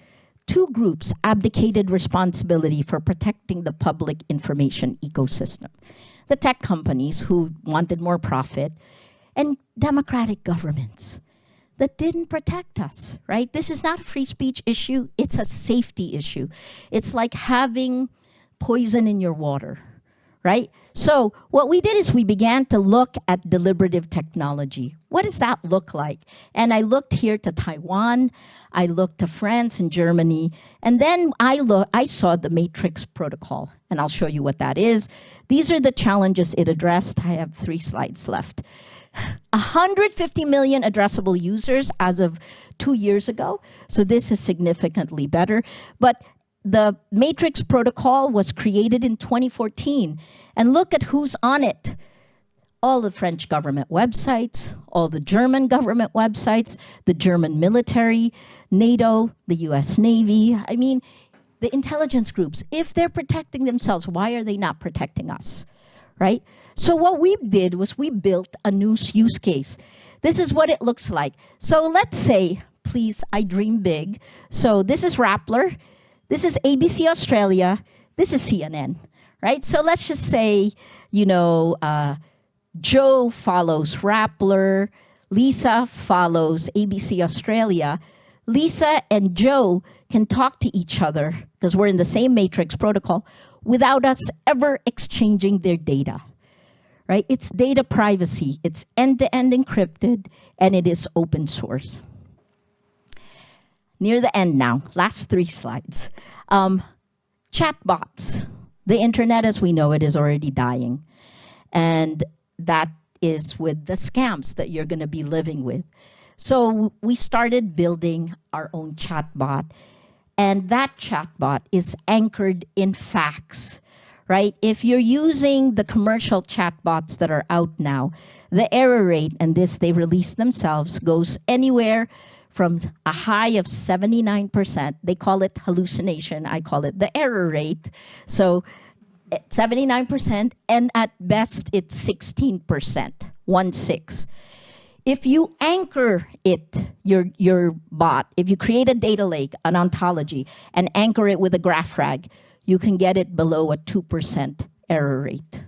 2 groups abdicated responsibility for protecting the public information ecosystem. The tech companies who wanted more profit, and democratic governments that didn't protect us, right? This is not a free speech issue, it's a safety issue. It's like having poison in your water, right? So what we did is we began to look at deliberative technology. What does that look like? And I looked here to Taiwan, I looked to France and Germany, and then I saw the Matrix protocol, and I'll show you what that is. These are the challenges it addressed. I have 3 slides left. 150 million addressable users as of 2 years ago, so this is significantly better. But the Matrix protocol was created in 2014, and look at who's on it. all the French government websites, all the German government websites, the German military, NATO, the US Navy. I mean, the intelligence groups, if they're protecting themselves, why are they not protecting us, right? So what we did was we built a new use case. This is what it looks like. So let's say, please, I dream big. So this is Rappler, this is ABC Australia, this is CNN, right? So let's just say, you know, Joe follows Rappler, Lisa follows ABC Australia. Lisa and Joe can talk to each other, because we're in the same matrix protocol, without us ever exchanging their data, right? It's data privacy, it's end-to-end encrypted, and it is open source. Near the end now, last 3 slides. Chatbots. The internet as we know it is already dying. And that is with the scams that you're gonna be living with. So we started building our own chatbot, and that chatbot is anchored in facts, right? If you're using the commercial chatbots that are out now, the error rate, and this they release themselves, goes anywhere from a high of 79%. They call it hallucination. I call it the error rate. So 79%, and at best it's 16%, 1/6. If you anchor it, your bot, if you create a data lake, an ontology, and anchor it with a graph rag, you can get it below a 2% error rate.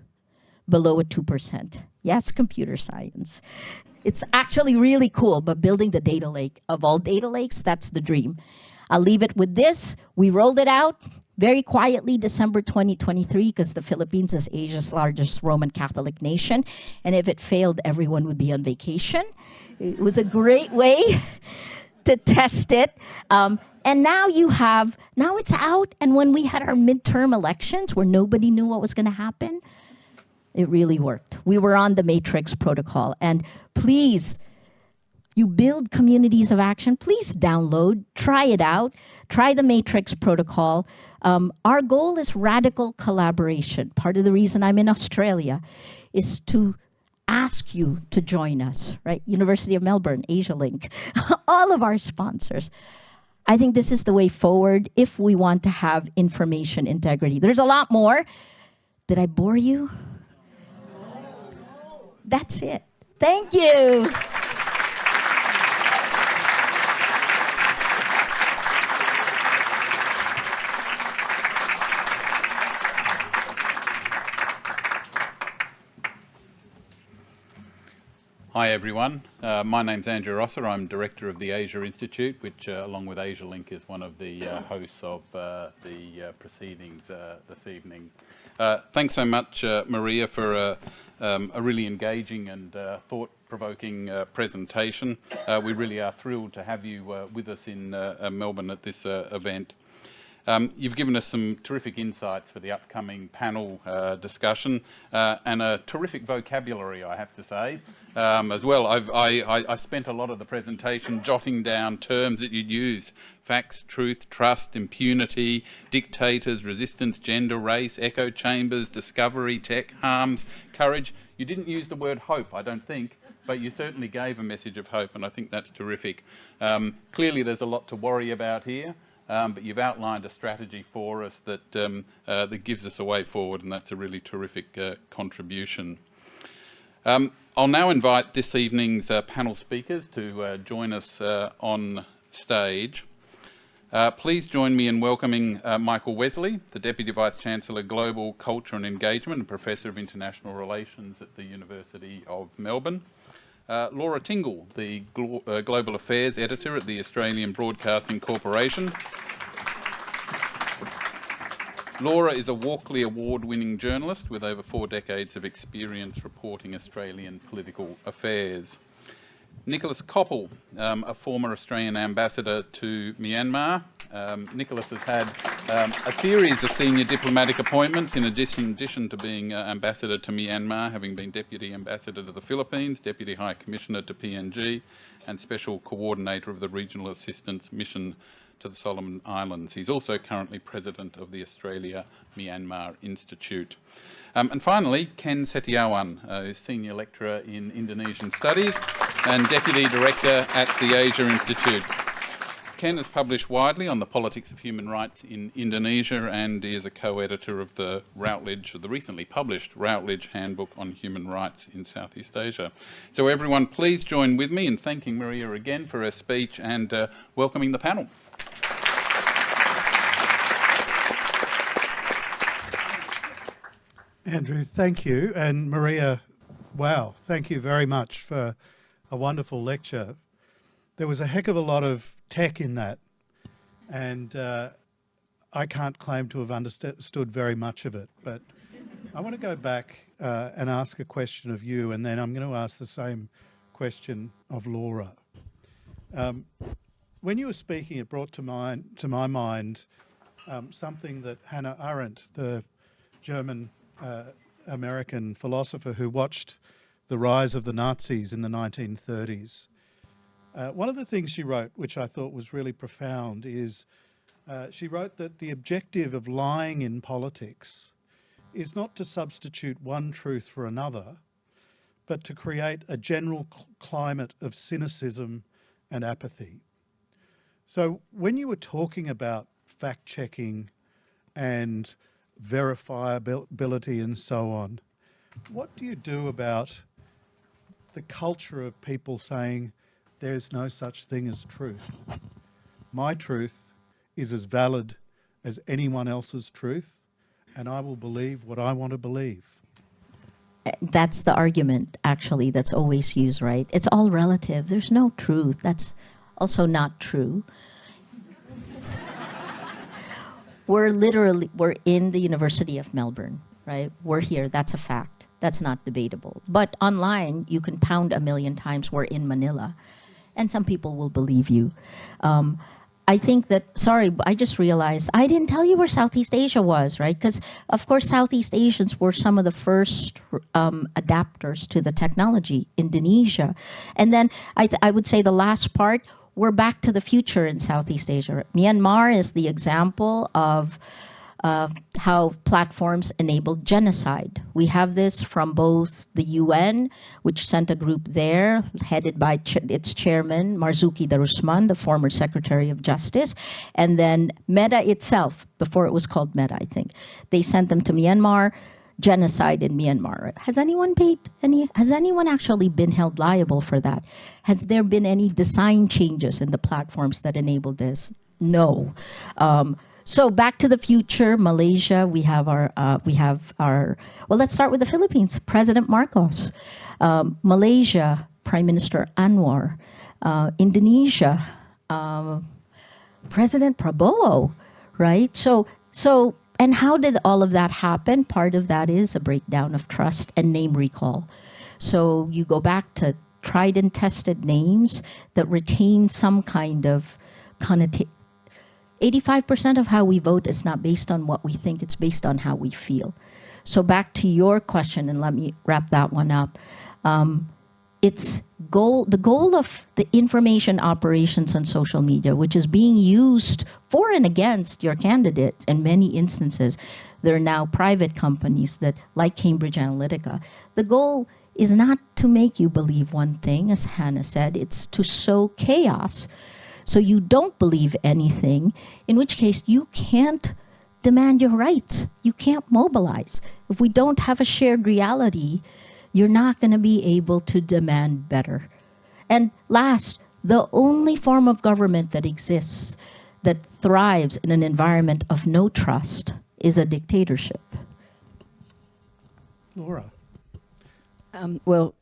Below a 2%. Yes, computer science. It's actually really cool, but building the data lake of all data lakes, that's the dream. I'll leave it with this. We rolled it out very quietly December 2023, because the Philippines is Asia's largest Roman Catholic nation. And if it failed, everyone would be on vacation. It was a great way to test it. And now now it's out. And when we had our midterm elections where nobody knew what was going to happen, it really worked. We were on the Matrix protocol. And please, you build communities of action, please download, try it out, try the Matrix protocol. Our goal is radical collaboration. Part of the reason I'm in Australia is to ask you to join us, right? University of Melbourne, Asialink, all of our sponsors. I think this is the way forward if we want to have information integrity. There's a lot more. Did I bore you? That's it. Thank you. Hi everyone, my name's Andrew Ressa. I'm Director of the Asia Institute, which along with Asialink is one of the hosts of the proceedings this evening. Thanks so much Maria for a really engaging and thought-provoking presentation. We really are thrilled to have you with us in Melbourne at this event. You've given us some terrific insights for the upcoming panel discussion and a terrific vocabulary, I have to say, as well. I spent a lot of the presentation jotting down terms that you'd used: facts, truth, trust, impunity, dictators, resistance, gender, race, echo chambers, discovery, tech, harms, courage. You didn't use the word hope, I don't think, but you certainly gave a message of hope, and I think that's terrific. Clearly there's a lot to worry about here. But you've outlined a strategy for us that that gives us a way forward, and that's a really terrific contribution. I'll now invite this evening's panel speakers to join us on stage. Please join me in welcoming Michael Wesley, the Deputy Vice-Chancellor, Global Culture and Engagement and Professor of International Relations at the University of Melbourne. Laura Tingle, the Global Affairs Editor at the Australian Broadcasting Corporation. Laura is a Walkley Award-winning journalist with over 4 decades of experience reporting Australian political affairs. Nicholas Coppel, a former Australian ambassador to Myanmar. Nicholas has had a series of senior diplomatic appointments in addition to being ambassador to Myanmar, having been Deputy Ambassador to the Philippines, Deputy High Commissioner to PNG, and Special Coordinator of the Regional Assistance Mission to the Solomon Islands. He's also currently president of the Australia-Myanmar Institute. And finally, Ken Setiawan, who's senior lecturer in Indonesian studies and deputy director at the Asia Institute. Ken has published widely on the politics of human rights in Indonesia and is a co-editor of the recently published Routledge Handbook on Human Rights in Southeast Asia. So everyone, please join with me in thanking Maria again for her speech and welcoming the panel. Andrew, thank you. And Maria, wow, thank you very much for a wonderful lecture. There was a heck of a lot of tech in that, and I can't claim to have understood very much of it, but I want to go back and ask a question of you, and then I'm going to ask the same question of Laura. When you were speaking, it brought to my mind something that Hannah Arendt, the German American philosopher who watched the rise of the Nazis in the 1930s. One of the things she wrote, which I thought was really profound, is she wrote that the objective of lying in politics is not to substitute one truth for another, but to create a general climate of cynicism and apathy. So when you were talking about fact-checking and verifiability and so on, what do you do about the culture of people saying there's no such thing as truth? My truth is as valid as anyone else's truth, and I will believe what I want to believe. That's the argument, actually, that's always used, right? It's all relative. There's no truth. That's also not true. We're in the University of Melbourne, right? We're here, that's a fact. That's not debatable. But online, you can pound 1,000,000 times, we're in Manila, and some people will believe you. I think that, sorry, I just realized I didn't tell you where Southeast Asia was, right? Because, of course, Southeast Asians were some of the first adapters to the technology, Indonesia. And then I would say the last part, we're back to the future in Southeast Asia. Myanmar is the example of how platforms enabled genocide. We have this from both the UN, which sent a group there, headed by its chairman, Marzuki Darusman, the former Secretary of Justice, and then Meta itself, before it was called Meta, I think. They sent them to Myanmar, genocide in Myanmar. Has anyone actually been held liable for that? Has there been any design changes in the platforms that enabled this? No. So back to the future, Malaysia, we have our, well, let's start with the Philippines, President Marcos. Malaysia, Prime Minister Anwar. Indonesia, President Prabowo, right? So, and how did all of that happen? Part of that is a breakdown of trust and name recall. So you go back to tried and tested names that retain some kind of connotation. 85% of how we vote is not based on what we think, it's based on how we feel. So back to your question, and let me wrap that one up. The goal of the information operations on social media, which is being used for and against your candidate in many instances. There are now private companies that, like Cambridge Analytica, the goal is not to make you believe one thing, as Hannah said, it's to sow chaos. So you don't believe anything, in which case you can't demand your rights. You can't mobilize. If we don't have a shared reality, you're not going to be able to demand better. And last, the only form of government that exists that thrives in an environment of no trust is a dictatorship. Laura. Well,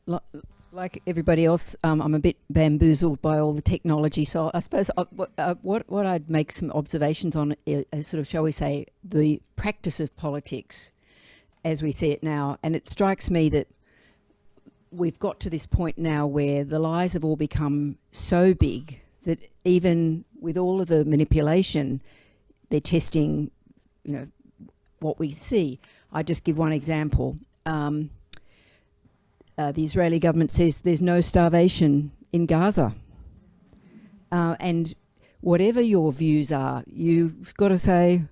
like everybody else, I'm a bit bamboozled by all the technology. So I suppose what I'd make some observations on is sort of, shall we say, the practice of politics as we see it now. And it strikes me that we've got to this point now where the lies have all become so big that even with all of the manipulation, they're testing, what we see. I just give one example. The Israeli government says there's no starvation in Gaza. And whatever your views are, you've got to say,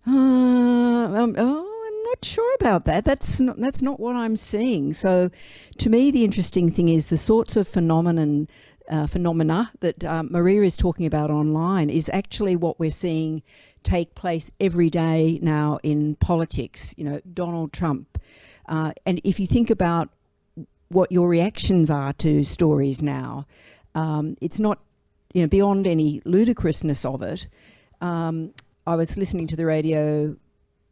I'm not sure about that. That's not what I'm seeing. So to me, the interesting thing is the sorts of phenomena that Maria is talking about online is actually what we're seeing take place every day now in politics. You know, Donald Trump. And if you think about what your reactions are to stories now, it's not, you know, beyond any ludicrousness of it. I was listening to the radio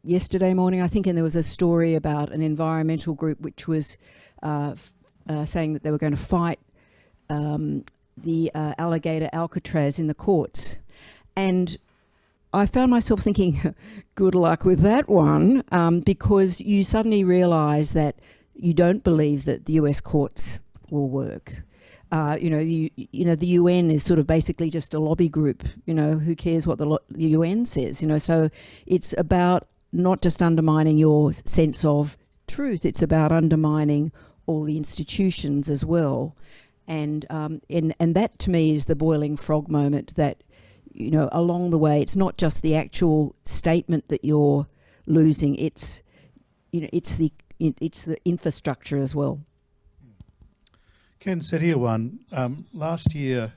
yesterday morning, I think, and there was a story about an environmental group which was saying that they were going to fight the alligator Alcatraz in the courts. And I found myself thinking, good luck with that one, because you suddenly realise that you don't believe that the US courts will work. You know, the UN is sort of basically just a lobby group. You know, who cares what the UN says? You know, so it's about not just undermining your sense of truth. It's about undermining all the institutions as well. And that to me is the boiling frog moment. That, you know, along the way, it's not just the actual statement that you're losing. It's, you know, it's the infrastructure as well. Ken Setiawan, last year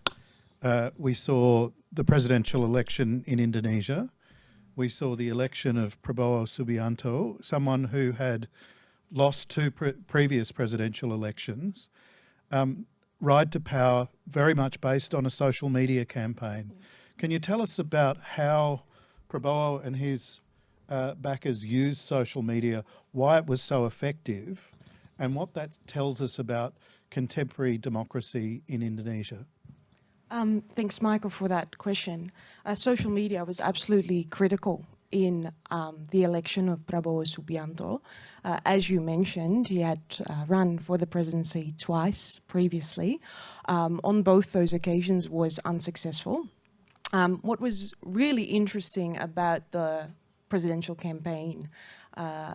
we saw the presidential election in Indonesia. We saw the election of Prabowo Subianto, someone who had lost two previous presidential elections, ride to power very much based on a social media campaign. Can you tell us about how Prabowo and his backers used social media, why it was so effective, and what that tells us about contemporary democracy in Indonesia? Thanks, Michael, for that question. Social media was absolutely critical in the election of Prabowo Subianto. As you mentioned, he had run for the presidency twice previously. On both those occasions was unsuccessful. What was really interesting about the presidential campaign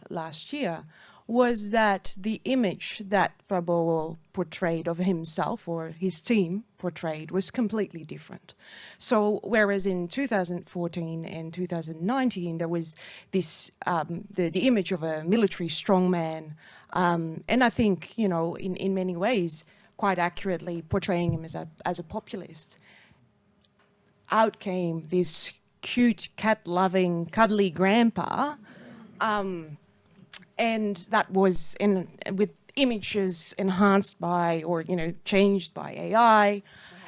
last year was that the image that Prabowo portrayed of himself, or his team portrayed, was completely different. So whereas in 2014 and 2019 there was this the image of a military strongman, and I think, you know, in many ways quite accurately portraying him as a populist, out came this cute, cat-loving, cuddly grandpa, and that was with images enhanced by, or, you know, changed by AI,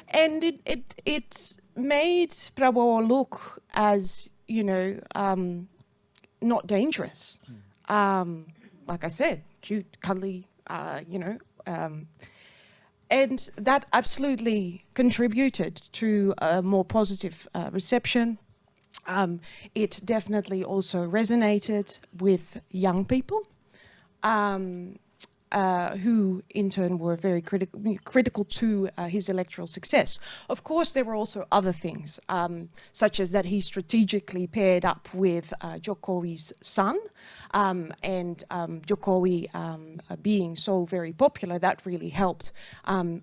and it made Prabowo look as, you know, not dangerous. Like I said, cute, cuddly, you know, and that absolutely contributed to a more positive reception. It definitely also resonated with young people, who in turn were very critical to his electoral success. Of course, there were also other things, such as that he strategically paired up with Jokowi's son, and Jokowi being so very popular, that really helped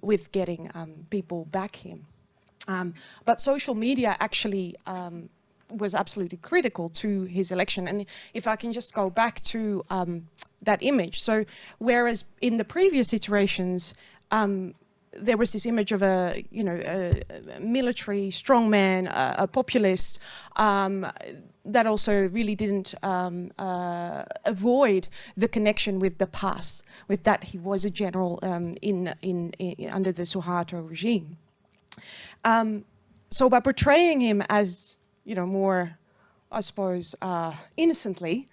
with getting people back him. But social media actually was absolutely critical to his election. And if I can just go back to that image. So whereas in the previous iterations, there was this image of a, you know, a military strongman, a populist, that also really didn't avoid the connection with the past, with that he was a general in under the Suharto regime. So by portraying him as, you know, more, I suppose, innocently,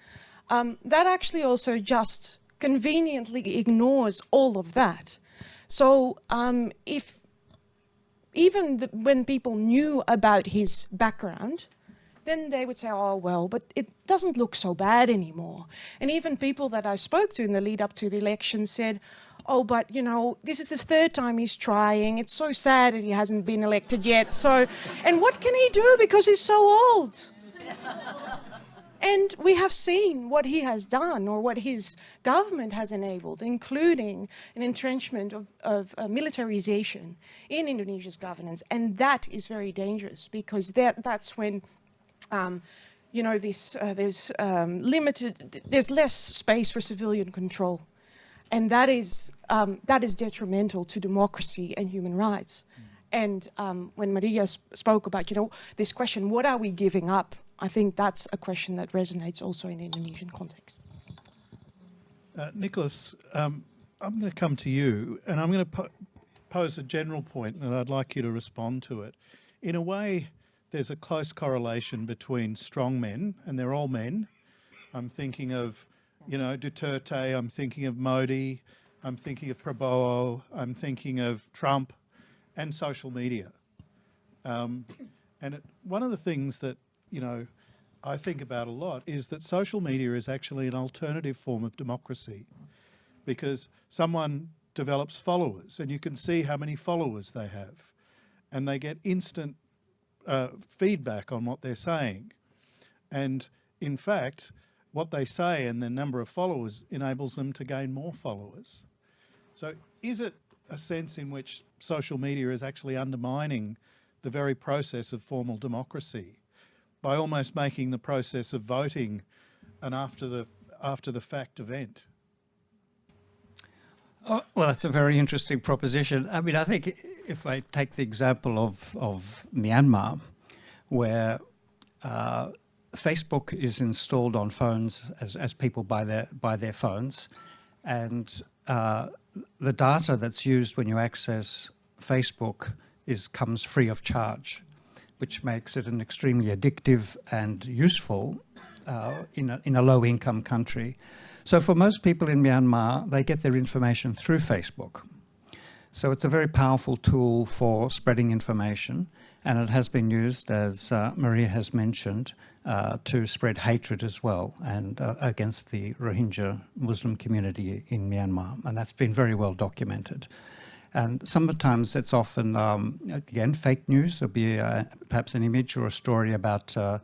that actually also just conveniently ignores all of that. So if even when people knew about his background, then they would say, oh, well, but it doesn't look so bad anymore. And even people that I spoke to in the lead up to the election said, oh, but, you know, this is his third time he's trying. It's so sad that he hasn't been elected yet. So, and what can he do because he's so old? And we have seen what he has done, or what his government has enabled, including an entrenchment of militarization in Indonesia's governance. And that is very dangerous, because that's when you know, there's less space for civilian control, and that is detrimental to democracy and human rights. And when Maria spoke about, you know, this question, what are we giving up? I think that's a question that resonates also in the Indonesian context. Nicholas, I'm going to come to you, and I'm going to pose a general point, and I'd like you to respond to it. In a way, there's a close correlation between strong men, and they're all men. I'm thinking of, you know, Duterte, I'm thinking of Modi, I'm thinking of Prabowo, I'm thinking of Trump, and social media. One of the things that, you know, I think about a lot is that social media is actually an alternative form of democracy, because someone develops followers and you can see how many followers they have, and they get instant feedback on what they're saying. And in fact, what they say and the number of followers enables them to gain more followers. So is it a sense in which social media is actually undermining the very process of formal democracy by almost making the process of voting an after the fact event? Oh, well, that's a very interesting proposition. I mean, I think if I take the example of Myanmar, where Facebook is installed on phones as people buy their phones, and the data that's used when you access Facebook comes free of charge, which makes it an extremely addictive and useful in a low-income country. So for most people in Myanmar, they get their information through Facebook. So it's a very powerful tool for spreading information, and it has been used, as Maria has mentioned, to spread hatred as well, and against the Rohingya Muslim community in Myanmar, and that's been very well documented. And sometimes it's often, again, fake news. There'll be perhaps an image or a story about a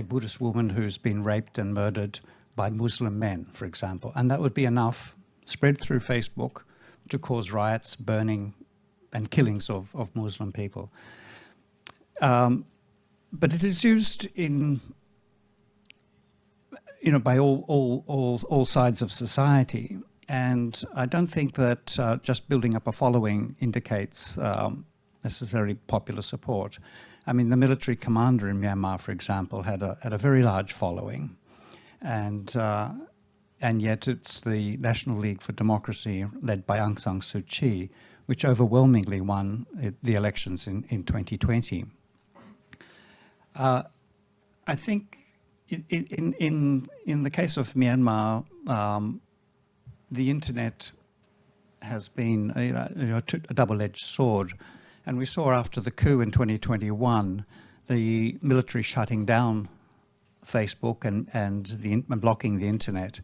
Buddhist woman who's been raped and murdered by Muslim men, for example. And that would be enough, spread through Facebook, to cause riots, burning, and killings of Muslim people. But it is used in, you know, by all sides of society. And I don't think that just building up a following indicates necessarily popular support. I mean, the military commander in Myanmar, for example, had a very large following, and yet it's the National League for Democracy, led by Aung San Suu Kyi, which overwhelmingly won the elections in 2020. I think in the case of Myanmar, the internet has been a double-edged sword. And we saw after the coup in 2021, the military shutting down Facebook and blocking the internet,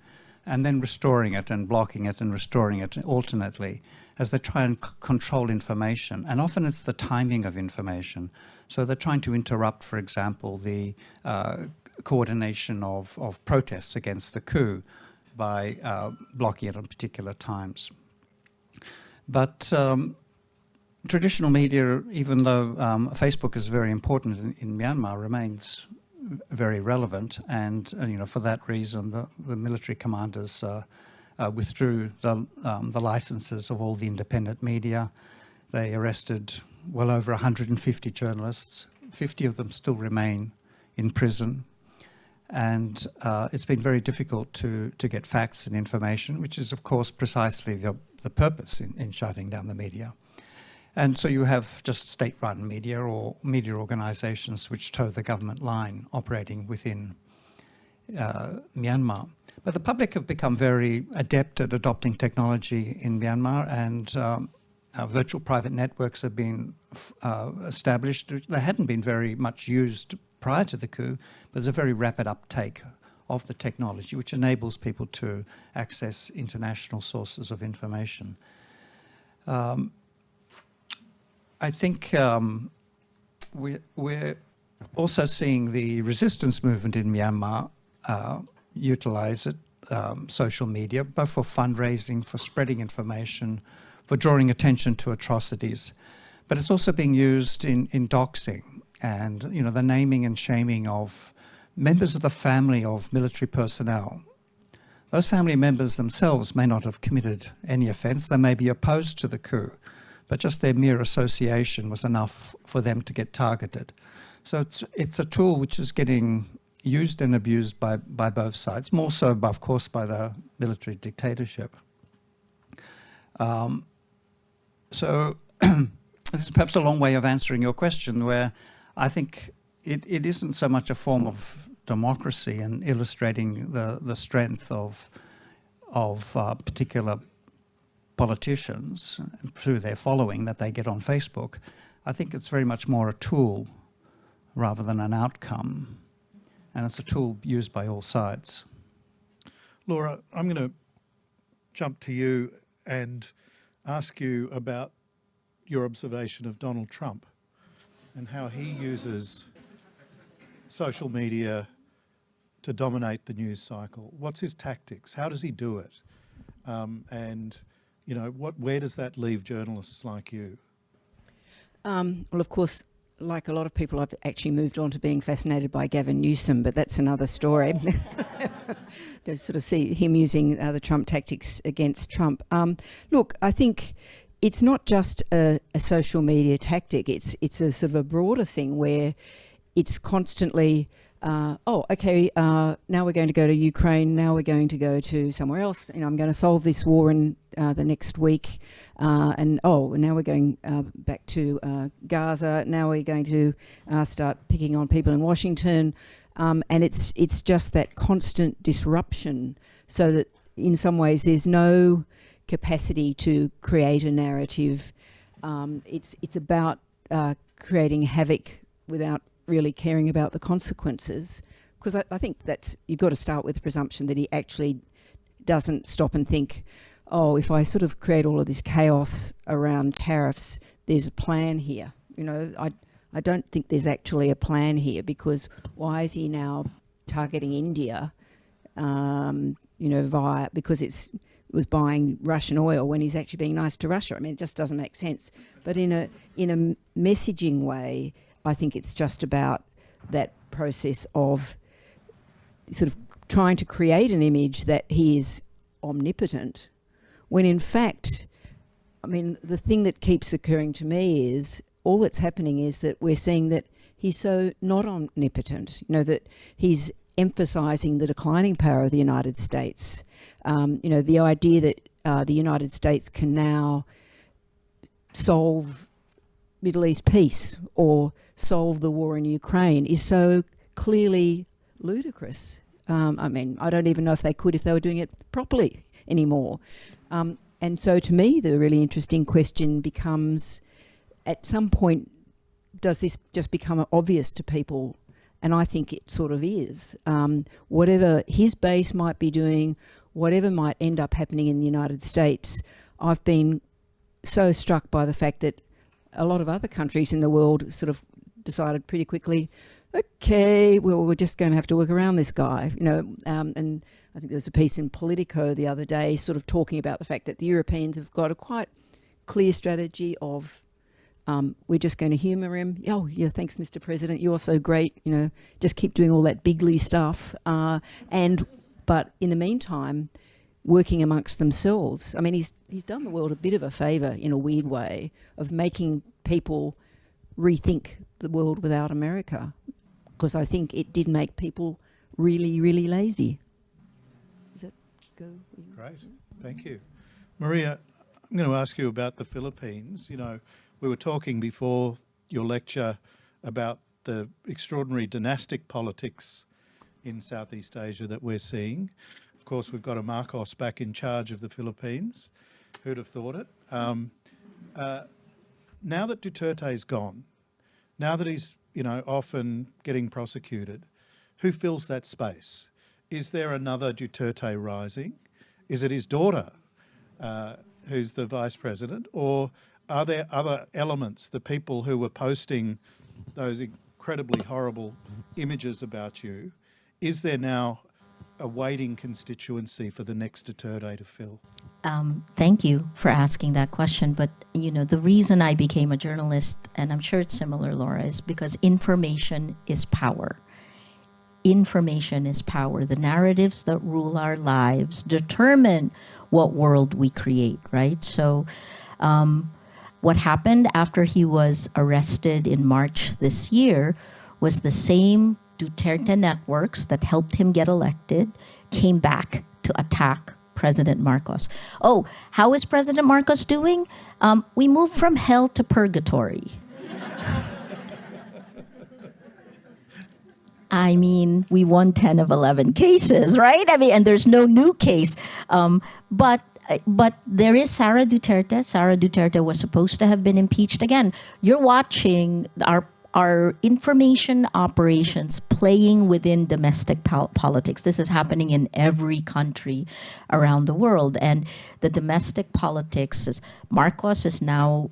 and then restoring it and blocking it and restoring it alternately as they try and control information. And often it's the timing of information. So they're trying to interrupt, for example, the coordination of protests against the coup by blocking it on particular times. But traditional media, even though Facebook is very important in Myanmar, remains very relevant, and you know, for that reason, the military commanders withdrew the licenses of all the independent media. They arrested well over 150 journalists. 50 of them still remain in prison. And it's been very difficult to get facts and information, which is, of course, precisely the purpose in shutting down the media. And so you have just state-run media or media organisations which toe the government line operating within Myanmar. But the public have become very adept at adopting technology in Myanmar, and virtual private networks have been established. They hadn't been very much used prior to the coup, but there's a very rapid uptake of the technology, which enables people to access international sources of information. I think we're also seeing the resistance movement in Myanmar utilize it, social media, both for fundraising, for spreading information, for drawing attention to atrocities. But it's also being used in doxing and, you know, the naming and shaming of members of the family of military personnel. Those family members themselves may not have committed any offence. They may be opposed to the coup, but just their mere association was enough for them to get targeted. So it's a tool which is getting used and abused by both sides, more so, of course, by the military dictatorship. So this is perhaps a long way of answering your question, where I think it isn't so much a form of democracy and illustrating the strength of particular politicians through their following that they get on Facebook. I think it's very much more a tool rather than an outcome, and it's a tool used by all sides. Laura, I'm going to jump to you and ask you about your observation of Donald Trump and how he uses social media to dominate the news cycle. What's his tactics? How does he do it? And, you know, where does that leave journalists like you? Well, of course, like a lot of people, I've actually moved on to being fascinated by Gavin Newsom, but that's another story. To sort of see him using the Trump tactics against Trump. Look, I think it's not just a social media tactic. It's a sort of a broader thing where it's constantly, now we're going to go to Ukraine, now we're going to go to somewhere else. You know, I'm going to solve this war in the next week. Now we're going back to Gaza. Now we're going to start picking on people in Washington. And it's just that constant disruption, so that in some ways there's no capacity to create a narrative. It's about creating havoc without really caring about the consequences. Because I think you've got to start with the presumption that he actually doesn't stop and think, oh, if I sort of create all of this chaos around tariffs, there's a plan here. You know, I don't think there's actually a plan here, because why is he now targeting India, because it was buying Russian oil when he's actually being nice to Russia? I mean, it just doesn't make sense. But in a messaging way, I think it's just about that process of sort of trying to create an image that he is omnipotent, when in fact, I mean, the thing that keeps occurring to me is all that's happening is that we're seeing that he's so not omnipotent, you know, that he's emphasising the declining power of the United States. The idea that the United States can now solve Middle East peace or solve the war in Ukraine is so clearly ludicrous. I mean, I don't even know if they could if they were doing it properly anymore. And so to me, the really interesting question becomes, at some point, does this just become obvious to people? And I think it sort of is. Whatever his base might be doing, whatever might end up happening in the United States, I've been so struck by the fact that a lot of other countries in the world sort of decided pretty quickly, okay, well, we're just going to have to work around this guy, you know. And I think there was a piece in Politico the other day sort of talking about the fact that the Europeans have got a quite clear strategy of we're just going to humour him. Oh, yeah, thanks, Mr. President. You're so great. You know, just keep doing all that bigly stuff. But in the meantime, working amongst themselves. I mean, he's done the world a bit of a favour in a weird way of making people rethink the world without America, because I think it did make people really, really lazy. Does that go? Great, thank you. Maria, I'm going to ask you about the Philippines. You know, we were talking before your lecture about the extraordinary dynastic politics in Southeast Asia that we're seeing. Of course, we've got a Marcos back in charge of the Philippines. Who'd have thought it? Now that Duterte's gone, now that he's, you know, often getting prosecuted, who fills that space? Is there another Duterte rising? Is it his daughter who's the vice president? Or are there other elements, the people who were posting those incredibly horrible images about you? Is there now a waiting constituency for the next Duterte to fill? Thank you for asking that question. But, you know, the reason I became a journalist, and I'm sure it's similar, Laura, is because information is power. Information is power. The narratives that rule our lives determine what world we create, right? So what happened after he was arrested in March this year was the same Duterte networks that helped him get elected came back to attack President Marcos. Oh, how is President Marcos doing? We moved from hell to purgatory. I mean, we won 10 of 11 cases, right? I mean, and there's no new case. But there is Sara Duterte. Sara Duterte was supposed to have been impeached. Again, you're watching our information operations playing within domestic politics. This is happening in every country around the world. And the domestic politics is, Marcos is now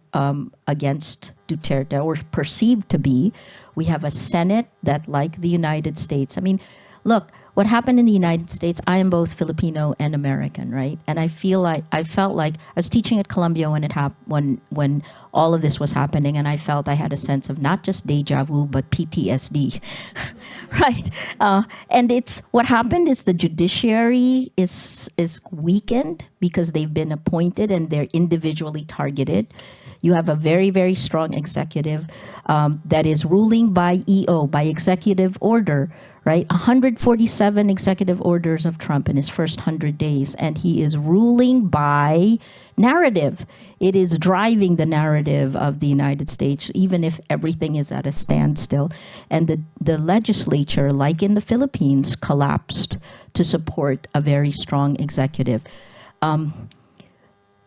against Duterte, or perceived to be. We have a Senate that, like the United States, I mean, look, what happened in the United States, I am both Filipino and American, right? And I felt like I was teaching at Columbia when all of this was happening, and I felt I had a sense of not just deja vu, but PTSD, right? And it's what happened is the judiciary is weakened because they've been appointed and they're individually targeted. You have a very, very strong executive that is ruling by EO, by executive order, right? 147 executive orders of Trump in his first 100 days, and he is ruling by narrative. It is driving the narrative of the United States, even if everything is at a standstill. And the legislature, like in the Philippines, collapsed to support a very strong executive.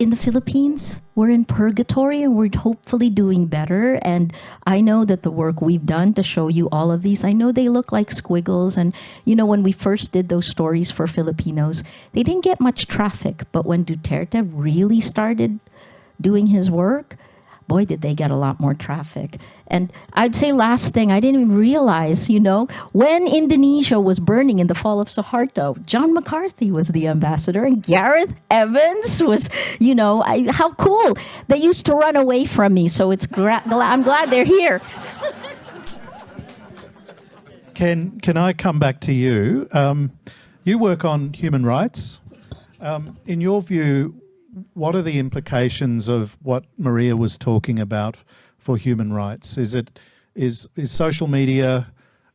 In the Philippines, we're in purgatory and we're hopefully doing better. And I know that the work we've done to show you all of these, I know they look like squiggles. And, you know, when we first did those stories for Filipinos, they didn't get much traffic. But when Duterte really started doing his work, boy, did they get a lot more traffic. And I'd say last thing, I didn't even realize, you know, when Indonesia was burning in the fall of Suharto, John McCarthy was the ambassador and Gareth Evans was, you know, how cool. They used to run away from me, so it's I'm glad they're here. Can I come back to you? You work on human rights. In your view, what are the implications of what Maria was talking about for human rights? Is social media,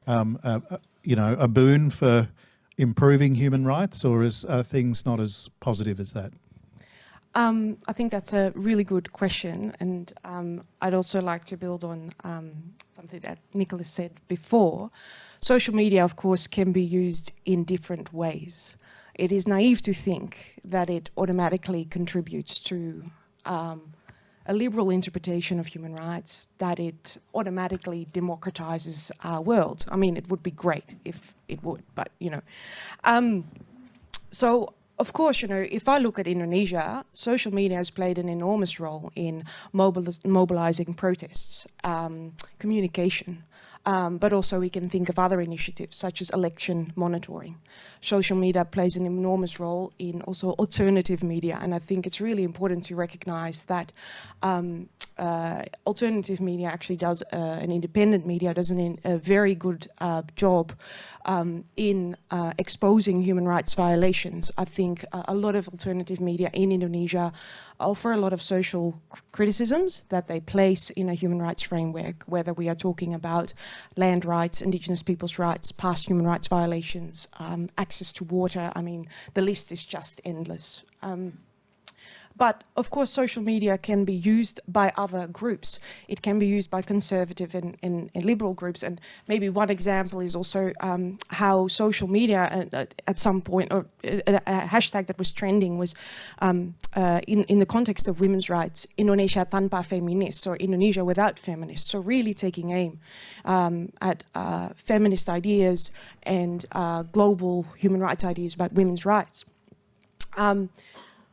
a boon for improving human rights, or are things not as positive as that? I think that's a really good question, and I'd also like to build on something that Nicholas said before. Social media, of course, can be used in different ways. It is naive to think that it automatically contributes to a liberal interpretation of human rights, that it automatically democratizes our world. I mean, it would be great if it would, but, you know. So, of course, you know, if I look at Indonesia, social media has played an enormous role in mobilizing protests, communication, but also we can think of other initiatives such as election monitoring. Social media plays an enormous role in also alternative media, and I think it's really important to recognize that alternative media actually does, and independent media does a very good job in exposing human rights violations. I think a lot of alternative media in Indonesia offer a lot of social criticisms that they place in a human rights framework, whether we are talking about land rights, indigenous people's rights, past human rights violations, access to water. I mean, the list is just endless. But of course, social media can be used by other groups. It can be used by conservative and liberal groups. And maybe one example is also how social media at some point, or a hashtag that was trending was in the context of women's rights, Indonesia tanpa feminis, or Indonesia without feminists. So really taking aim at feminist ideas and global human rights ideas about women's rights.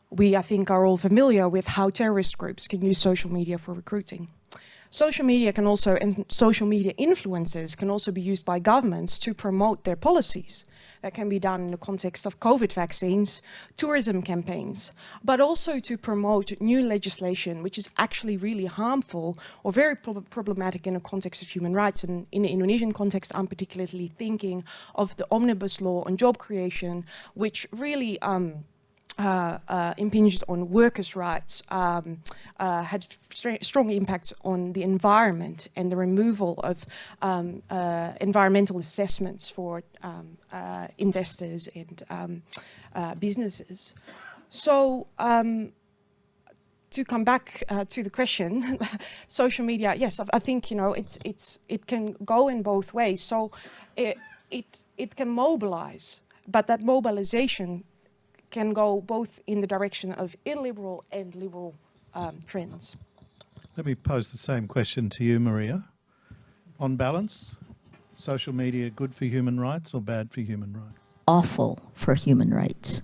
We, I think, are all familiar with how terrorist groups can use social media for recruiting. Social media can also, and social media influencers can also be used by governments to promote their policies. That can be done in the context of COVID vaccines, tourism campaigns, but also to promote new legislation which is actually really harmful or very problematic in the context of human rights. And in the Indonesian context, I'm particularly thinking of the omnibus law on job creation, which really impinged on workers' rights, had strong impacts on the environment and the removal of environmental assessments for investors and businesses. So to come back to the question, social media, yes, I think, you know, it can go in both ways. So it can mobilize, but that mobilization can go both in the direction of illiberal and liberal trends. Let me pose the same question to you, Maria. On balance, social media good for human rights or bad for human rights? Awful for human rights.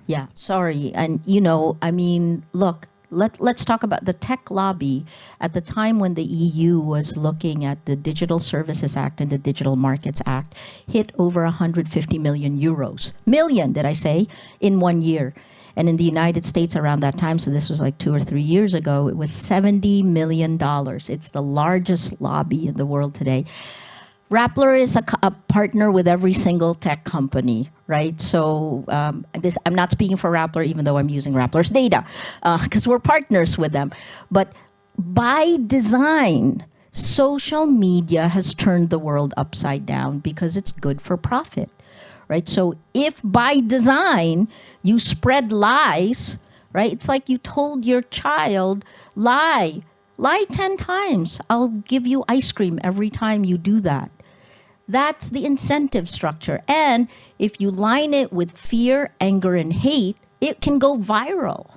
Yeah, sorry. And, you know, I mean, look, let's talk about the tech lobby. At the time when the EU was looking at the Digital Services Act and the Digital Markets Act, hit over 150 million euros. Million, did I say, in 1 year. And in the United States around that time, so this was like 2 or 3 years ago, it was $70 million. It's the largest lobby in the world today. Rappler is a partner with every single tech company, right? So I'm not speaking for Rappler, even though I'm using Rappler's data, because we're partners with them. But by design, social media has turned the world upside down because it's good for profit, right? So if by design you spread lies, right? It's like you told your child, lie 10 times. I'll give you ice cream every time you do that. That's the incentive structure. And if you line it with fear, anger, and hate, it can go viral,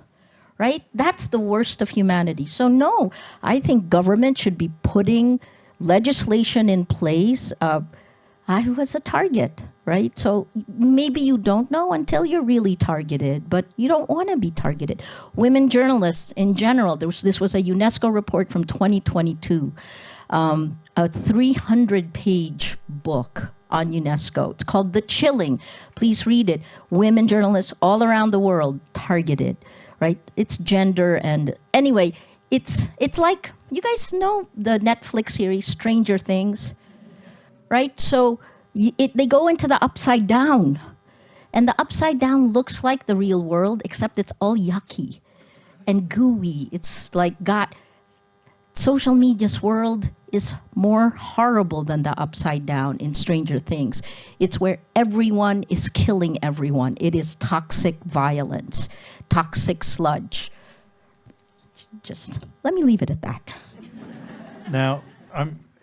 right? That's the worst of humanity. So no, I think government should be putting legislation in place. I was a target, right? So maybe you don't know until you're really targeted, but you don't want to be targeted. Women journalists in general, this was a UNESCO report from 2022. A 300-page book on UNESCO. It's called The Chilling. Please read it. Women journalists all around the world targeted, right? It's gender and anyway, it's like, you guys know the Netflix series Stranger Things, right? So they go into the upside down, and the upside down looks like the real world, except it's all yucky and gooey. It's like social media's world is more horrible than the upside down in Stranger Things. It's where everyone is killing everyone. It is toxic violence, toxic sludge. Just let me leave it at that. Now,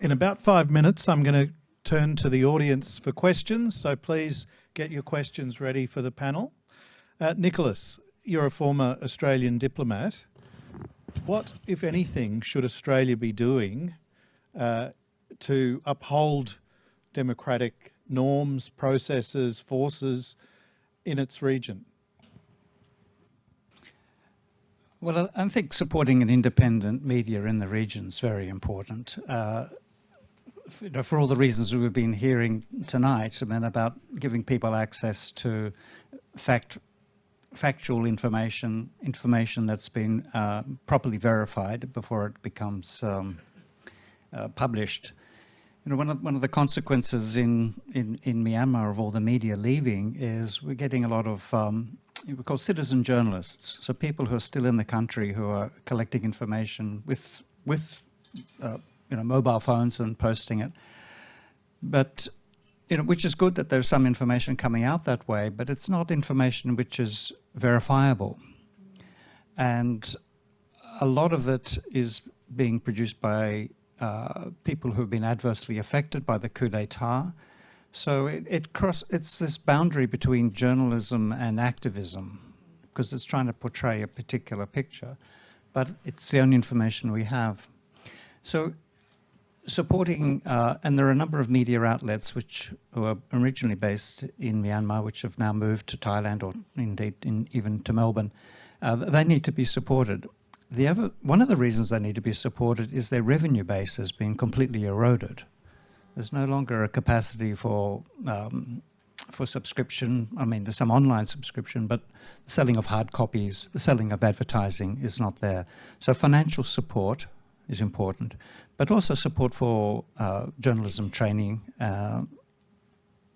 in about 5 minutes, I'm going to turn to the audience for questions, so please get your questions ready for the panel. Nicholas, you're a former Australian diplomat. What, if anything, should Australia be doing to uphold democratic norms, processes, forces in its region? Well, I think supporting an independent media in the region is very important. For all the reasons we've been hearing tonight, I mean, about giving people access to factual information that's been properly verified before it becomes published. You know, one of the consequences in Myanmar of all the media leaving is we're getting a lot of we call citizen journalists, so people who are still in the country who are collecting information with mobile phones and posting it. But which is good that there's some information coming out that way, but it's not information which is verifiable. And a lot of it is being produced by people who have been adversely affected by the coup d'etat. So it's this boundary between journalism and activism, because it's trying to portray a particular picture, but it's the only information we have. So supporting, and there are a number of media outlets who are originally based in Myanmar, which have now moved to Thailand or indeed even to Melbourne. They need to be supported. one of the reasons they need to be supported is their revenue base has been completely eroded. There's no longer a capacity for subscription. I mean, there's some online subscription, but the selling of hard copies, the selling of advertising is not there. So financial support is important, but also support for journalism training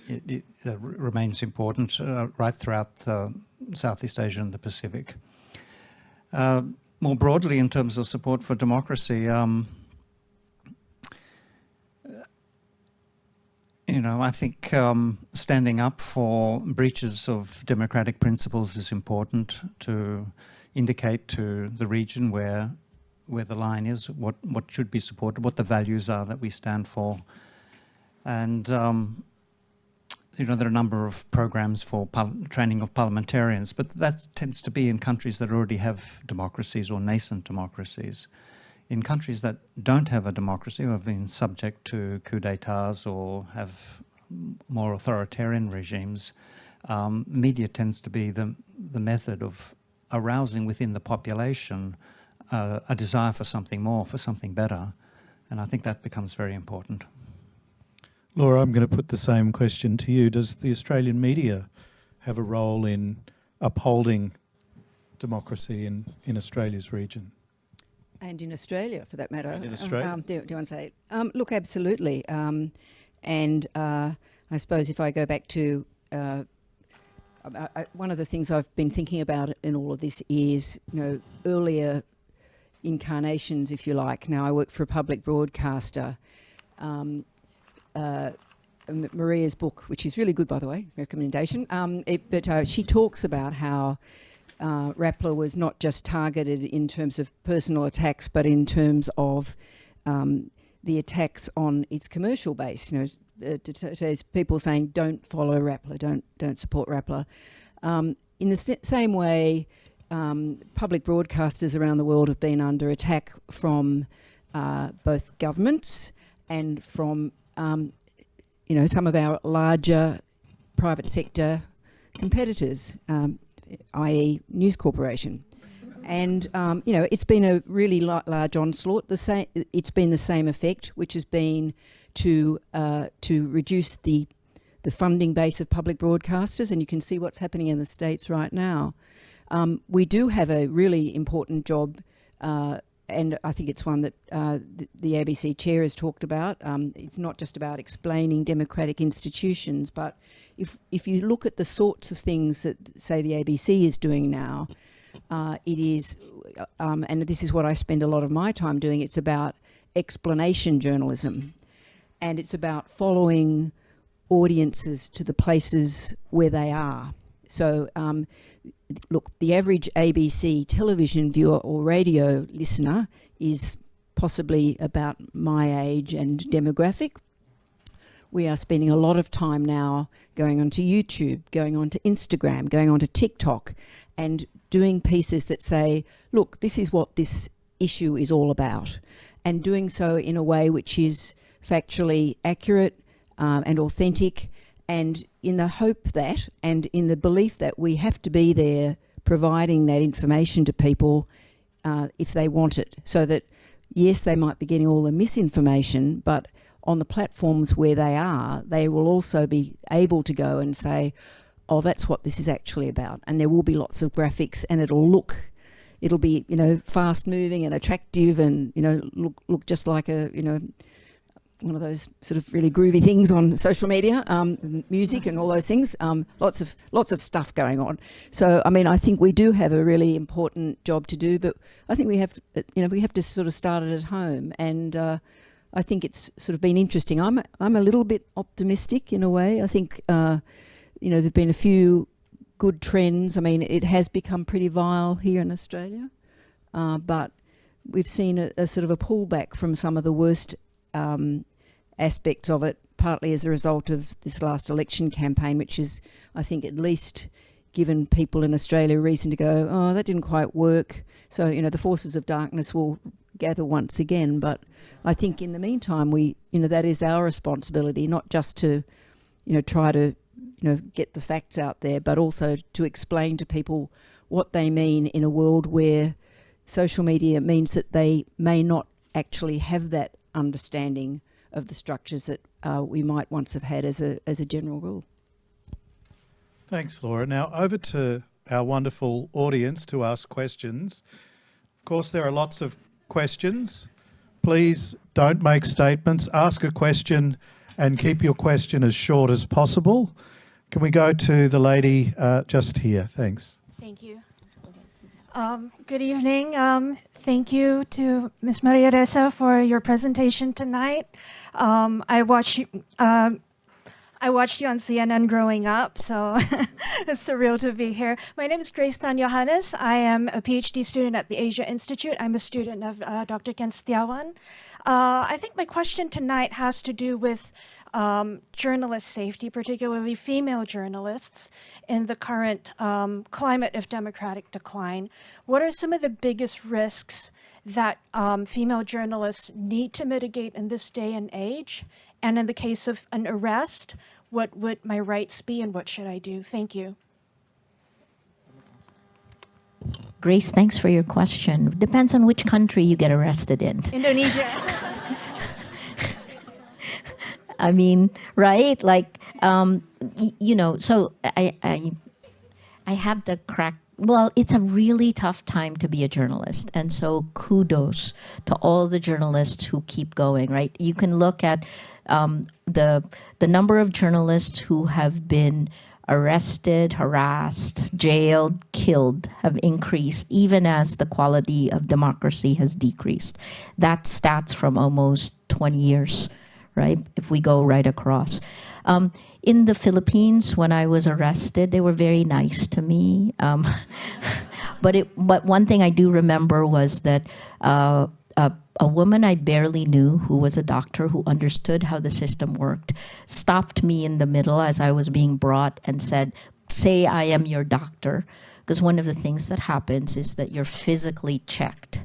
it remains important right throughout Southeast Asia and the Pacific. More broadly, in terms of support for democracy, I think standing up for breaches of democratic principles is important to indicate to the region where the line is, what should be supported, what the values are that we stand for. And, there are a number of programs for training of parliamentarians, but that tends to be in countries that already have democracies or nascent democracies. In countries that don't have a democracy or have been subject to coups d'etats or have more authoritarian regimes, media tends to be the method of arousing within the population a desire for something more, for something better. And I think that becomes very important. Laura, I'm going to put the same question to you. Does the Australian media have a role in upholding democracy in Australia's region? And in Australia, for that matter. And in Australia? Do you want to say it? Look, absolutely. And I suppose if I go back to one of the things I've been thinking about in all of this is, earlier incarnations, if you like. Now, I work for a public broadcaster. Maria's book, which is really good, by the way, recommendation. But she talks about how Rappler was not just targeted in terms of personal attacks, but in terms of the attacks on its commercial base. There's people saying, "Don't follow Rappler, don't support Rappler." In the same way, public broadcasters around the world have been under attack from both governments and from some of our larger private sector competitors, i.e. News Corporation. And, it's been a really large onslaught. It's been the same effect, which has been to reduce the funding base of public broadcasters, and you can see what's happening in the States right now. We do have a really important job, and I think it's one that the ABC chair has talked about. It's not just about explaining democratic institutions, but if you look at the sorts of things that, say, the ABC is doing now, it is, and this is what I spend a lot of my time doing, it's about explanation journalism, and it's about following audiences to the places where they are. So, look, the average ABC television viewer or radio listener is possibly about my age and demographic. We are spending a lot of time now going onto YouTube, going onto Instagram, going onto TikTok, and doing pieces that say, look, this is what this issue is all about, and doing so in a way which is factually accurate and authentic, and in the hope that, and in the belief that we have to be there providing that information to people if they want it, so that, yes, they might be getting all the misinformation, but on the platforms where they are, they will also be able to go and say, oh, that's what this is actually about. And there will be lots of graphics, and it'll be, fast moving and attractive, and, look just like one of those sort of really groovy things on social media, music and all those things, lots of stuff going on. So, I think we do have a really important job to do, but I think we have to sort of start it at home. And I think it's sort of been interesting. I'm a little bit optimistic in a way. I think, there've been a few good trends. It has become pretty vile here in Australia, but we've seen a sort of a pullback from some of the worst aspects of it, partly as a result of this last election campaign, which is, I think, at least given people in Australia reason to go, oh, that didn't quite work. So, the forces of darkness will gather once again. But I think in the meantime, that is our responsibility, not just to, try to, get the facts out there, but also to explain to people what they mean in a world where social media means that they may not actually have that understanding of the structures that we might once have had as a general rule. Thanks, Laura. Now over to our wonderful audience to ask questions. Of course, there are lots of questions. Please don't make statements. Ask a question and keep your question as short as possible. Can we go to the lady just here? Thanks. Thank you. Good evening. Thank you to Ms. Maria Ressa for your presentation tonight. I watched you on CNN growing up, so it's surreal to be here. My name is Grace Tan Johannes. I am a PhD student at the Asia Institute. I'm a student of Dr. Ken Setiawan. I think my question tonight has to do with journalist safety, particularly female journalists, in the current climate of democratic decline. What are some of the biggest risks that female journalists need to mitigate in this day and age? And in the case of an arrest, what would my rights be and what should I do? Thank you. Grace, thanks for your question. Depends on which country you get arrested in. Indonesia. I mean, right? Like, you know, so I have the crack. Well, it's a really tough time to be a journalist. And so kudos to all the journalists who keep going, right? You can look at the number of journalists who have been arrested, harassed, jailed, killed have increased, even as the quality of democracy has decreased. That's stats from almost 20 years. Right? If we go right across. In the Philippines, when I was arrested, they were very nice to me. But one thing I do remember was that a woman I barely knew, who was a doctor, who understood how the system worked, stopped me in the middle as I was being brought and said, "Say I am your doctor." Because one of the things that happens is that you're physically checked.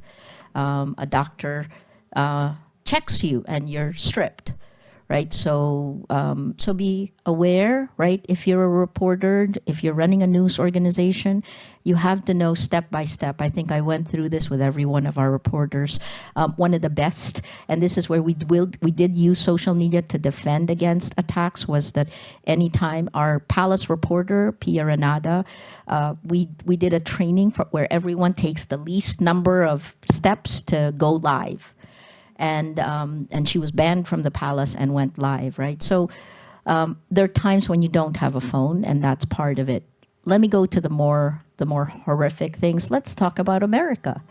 A doctor checks you and you're stripped, right? So so be aware, right? If you're a reporter, if you're running a news organization, you have to know step by step. I think I went through this with every one of our reporters. One of the best, and this is where we did use social media to defend against attacks, was that anytime our Palace reporter, Pia Renada, we did a training for where everyone takes the least number of steps to go live. And she was banned from the Palace and went live, right? So there are times when you don't have a phone, and that's part of it. Let me go to the more horrific things. Let's talk about America,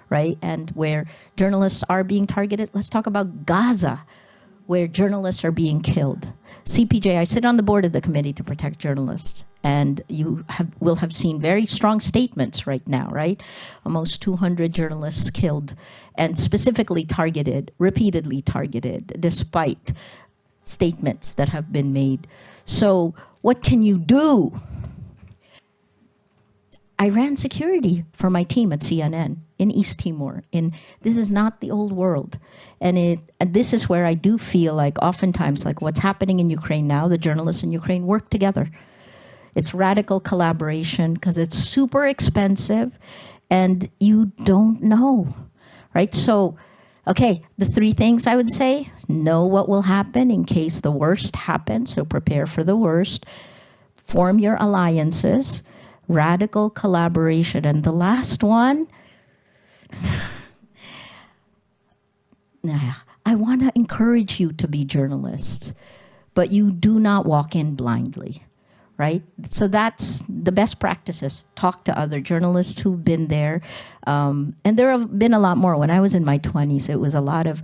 right? And where journalists are being targeted. Let's talk about Gaza, where journalists are being killed. CPJ, I sit on the board of the Committee to Protect Journalists, and you will have seen very strong statements right now, right? Almost 200 journalists killed, and specifically targeted, repeatedly targeted, despite statements that have been made. So what can you do? I ran security for my team at CNN in East Timor. This is not the old world. And this is where I do feel like oftentimes, like what's happening in Ukraine now, the journalists in Ukraine work together. It's radical collaboration because it's super expensive and you don't know, right? So, okay, the three things I would say: know what will happen in case the worst happens, so prepare for the worst, form your alliances, radical collaboration, and the last one, I want to encourage you to be journalists, but you do not walk in blindly, right? So that's the best practices. Talk to other journalists who've been there. And there have been a lot more. When I was in my 20s, it was a lot of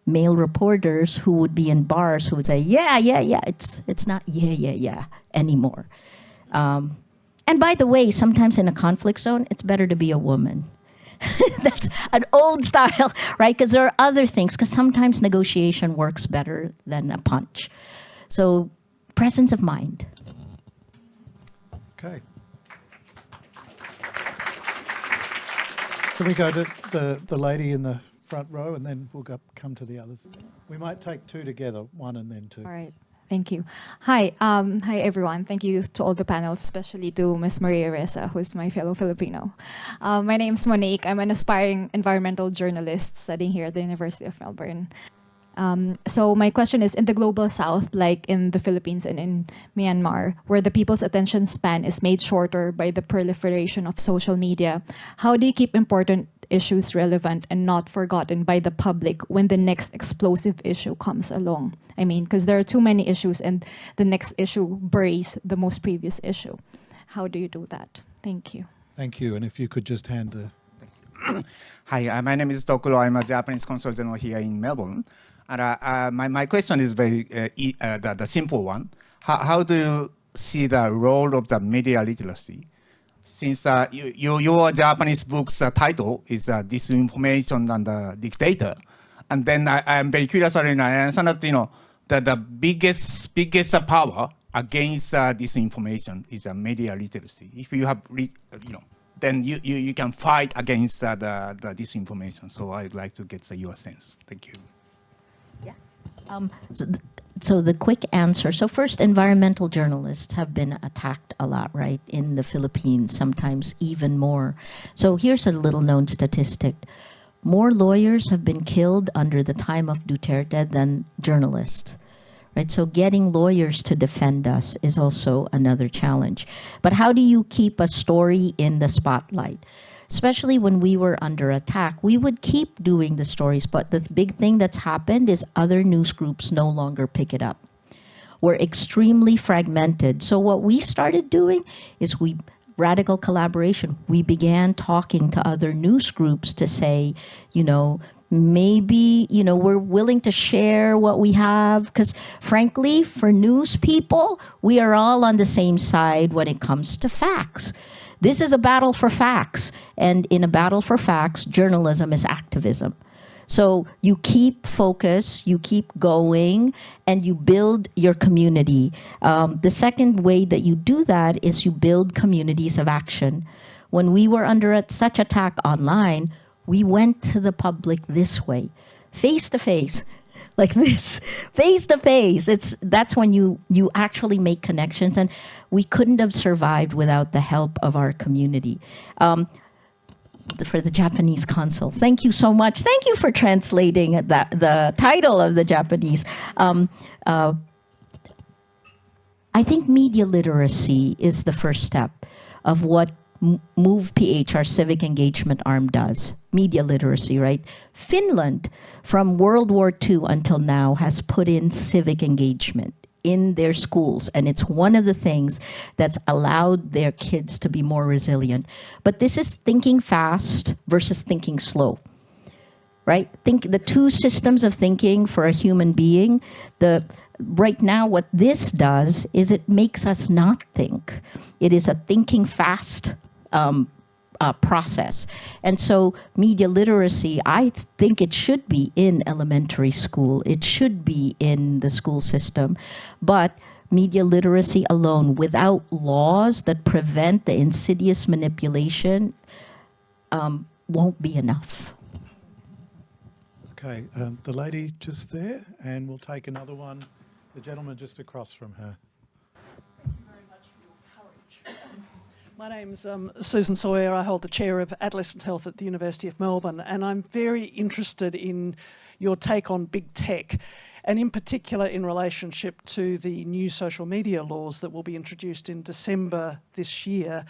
male reporters who would be in bars who would say, yeah. It's not yeah anymore. And by the way, sometimes in a conflict zone, it's better to be a woman. That's an old style, right? Because there are other things, because sometimes negotiation works better than a punch. So presence of mind. Okay. Can we go to the lady in the front row, and then we'll come to the others. We might take two together, one and then two. All right. Thank you. Hi, hi everyone. Thank you to all the panels, especially to Ms. Maria Ressa, who's my fellow Filipino. My name's Monique. I'm an aspiring environmental journalist studying here at the University of Melbourne. So my question is, in the global south, like in the Philippines and in Myanmar, where the people's attention span is made shorter by the proliferation of social media, how do you keep important issues relevant and not forgotten by the public when the next explosive issue comes along? I mean, because there are too many issues and the next issue buries the most previous issue. How do you do that? Thank you. Thank you. And if you could just hand the... Hi, my name is Tokuro. I'm a Japanese consul general here in Melbourne. And my question is very the simple one. How do you see the role of the media literacy? Since your Japanese book's title is Disinformation and the Dictator, and then I'm very curious, and I understand that the biggest power against disinformation is media literacy. If you have then you can fight against the disinformation. So I'd like to get your sense. Thank you. So the quick answer. So first, environmental journalists have been attacked a lot, right? In the Philippines, sometimes even more. So here's a little known statistic. More lawyers have been killed under the time of Duterte than journalists, right? So getting lawyers to defend us is also another challenge. But how do you keep a story in the spotlight? Especially when we were under attack, we would keep doing the stories, but the big thing that's happened is other news groups no longer pick it up. We're extremely fragmented. So what we started doing is radical collaboration. We began talking to other news groups to say, maybe, we're willing to share what we have, because frankly, for news people, we are all on the same side when it comes to facts. This is a battle for facts, and in a battle for facts, journalism is activism. So you keep focus, you keep going, and you build your community. The second way that you do that is you build communities of action. When we were under such attack online, we went to the public this way, face to face. Like this, face to face. That's when you actually make connections, and we couldn't have survived without the help of our community. For the Japanese consul, thank you so much. Thank you for translating the title of the Japanese. I think media literacy is the first step of what Move PH, our civic engagement arm, does. Media literacy, right? Finland, from World War II until now, has put in civic engagement in their schools, and it's one of the things that's allowed their kids to be more resilient. But this is thinking fast versus thinking slow, right? Think the two systems of thinking for a human being. Right now, what this does is it makes us not think. It is a thinking fast process. And so media literacy, I think it should be in elementary school. It should be in the school system. But media literacy alone, without laws that prevent the insidious manipulation, won't be enough. Okay, the lady just there, and we'll take another one. The gentleman just across from her. Thank you very much for your courage. My name's Susan Sawyer. I hold the chair of adolescent health at the University of Melbourne, and I'm very interested in your take on big tech, and in particular in relationship to the new social media laws that will be introduced in December this year,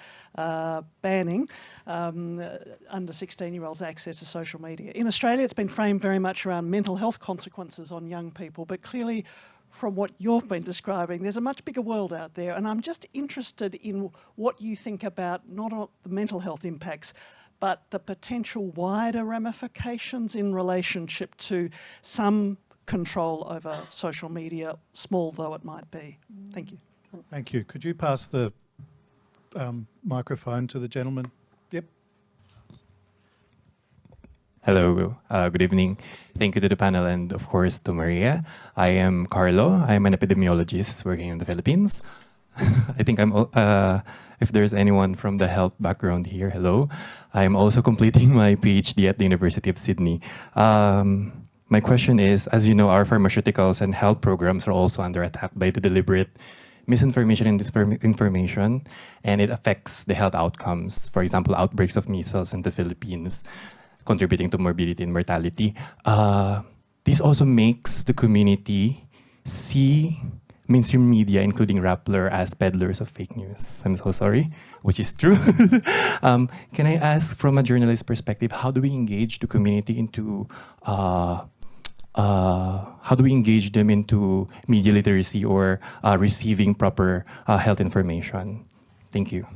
banning under 16-year-olds access to social media. In Australia, it's been framed very much around mental health consequences on young people, but clearly from what you've been describing, there's a much bigger world out there, and I'm just interested in what you think about not the mental health impacts, but the potential wider ramifications in relationship to some control over social media, small though it might be. Thank you. Thank you. Could you pass the microphone to the gentleman? Yep. Hello, good evening. Thank you to the panel and of course to Maria. I am Carlo. I'm an epidemiologist working in the Philippines. I think if there's anyone from the health background here, hello. I'm also completing my PhD at the University of Sydney. My question is, as you know, our pharmaceuticals and health programs are also under attack by the deliberate misinformation and disinformation, and it affects the health outcomes. For example, outbreaks of measles in the Philippines, contributing to morbidity and mortality. This also makes the community see mainstream media, including Rappler, as peddlers of fake news. I'm so sorry, which is true. Can I ask, from a journalist perspective, how do we engage the community into how do we engage them into media literacy or receiving proper health information? Thank you.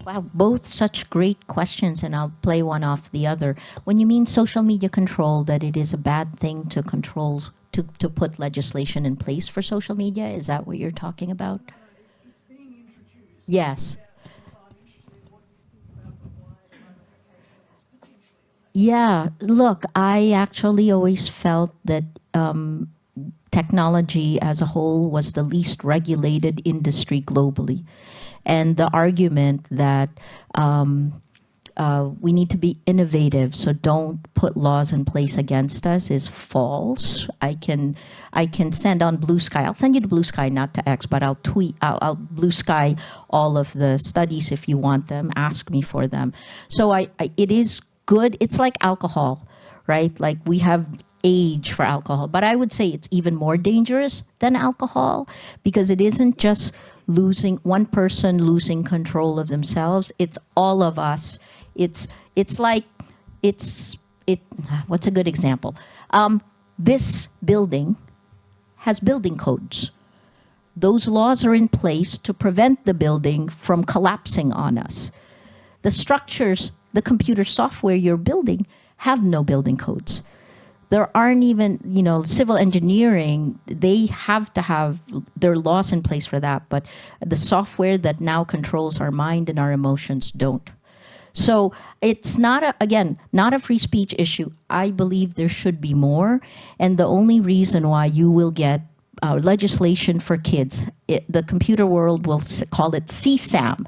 Wow, both such great questions, and I'll play one off the other. When you mean social media control, that it is a bad thing to control, to put legislation in place for social media, is that what you're talking about? Yes. Yeah, look, I actually always felt that technology as a whole was the least regulated industry globally. And the argument that we need to be innovative, so don't put laws in place against us, is false. I can send on Blue Sky. I'll send you to Blue Sky, not to X, but I'll Blue Sky all of the studies if you want them. Ask me for them. So it is good. It's like alcohol, right? Like we have age for alcohol, but I would say it's even more dangerous than alcohol because it isn't just one person losing control of themselves. It's all of us. What's a good example? This building has building codes. Those laws are in place to prevent the building from collapsing on us. The structures, the computer software you're building have no building codes. There aren't even, civil engineering, they have to have their laws in place for that, but the software that now controls our mind and our emotions don't. So it's not a free speech issue. I believe there should be more, and the only reason why you will get legislation for kids, the computer world will call it CSAM,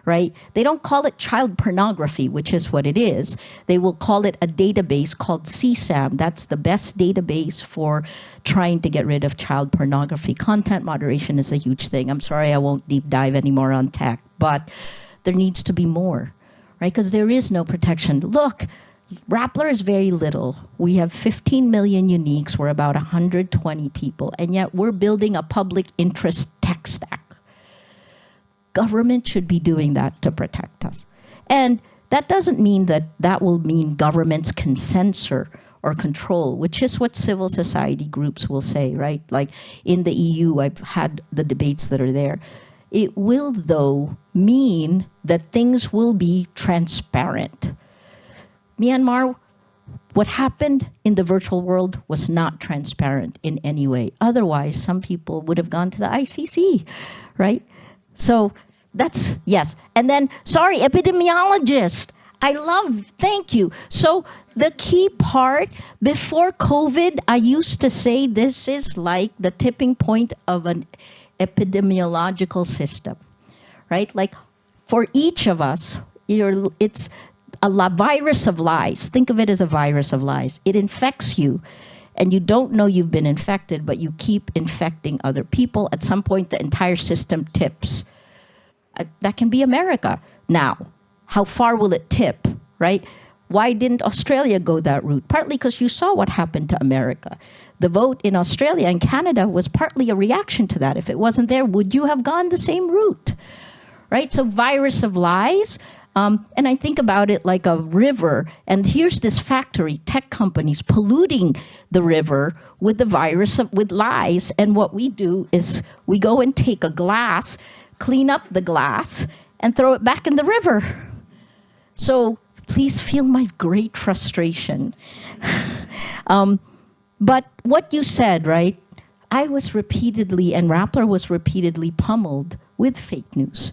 right? They don't call it child pornography, which is what it is. They will call it a database called CSAM. That's the best database for trying to get rid of child pornography. Content moderation is a huge thing. I'm sorry I won't deep dive anymore on tech, but there needs to be more, right? Because there is no protection. Look, Rappler is very little. We have 15 million uniques. We're about 120 people, and yet we're building a public interest tech stack. Government should be doing that to protect us. And that doesn't mean that will mean governments can censor or control, which is what civil society groups will say, right? Like in the EU, I've had the debates that are there. It will, though, mean that things will be transparent. Myanmar, what happened in the virtual world was not transparent in any way. Otherwise, some people would have gone to the ICC, right? So that's, yes. And then, sorry, epidemiologist. Thank you. So the key part, before COVID, I used to say this is like the tipping point of an epidemiological system, right? Like for each of us, it's a virus of lies. Think of it as a virus of lies. It infects you, and you don't know you've been infected, but you keep infecting other people. At some point, the entire system tips. That can be America. Now, how far will it tip, right? Why didn't Australia go that route? Partly because you saw what happened to America. The vote in Australia and Canada was partly a reaction to that. If it wasn't there, would you have gone the same route, right? So virus of lies. And I think about it like a river, and here's this factory, tech companies polluting the river with the virus with lies, and what we do is we go and take a glass, clean up the glass, and throw it back in the river. So please feel my great frustration. But what you said, right? I was repeatedly, and Rappler was repeatedly pummeled with fake news.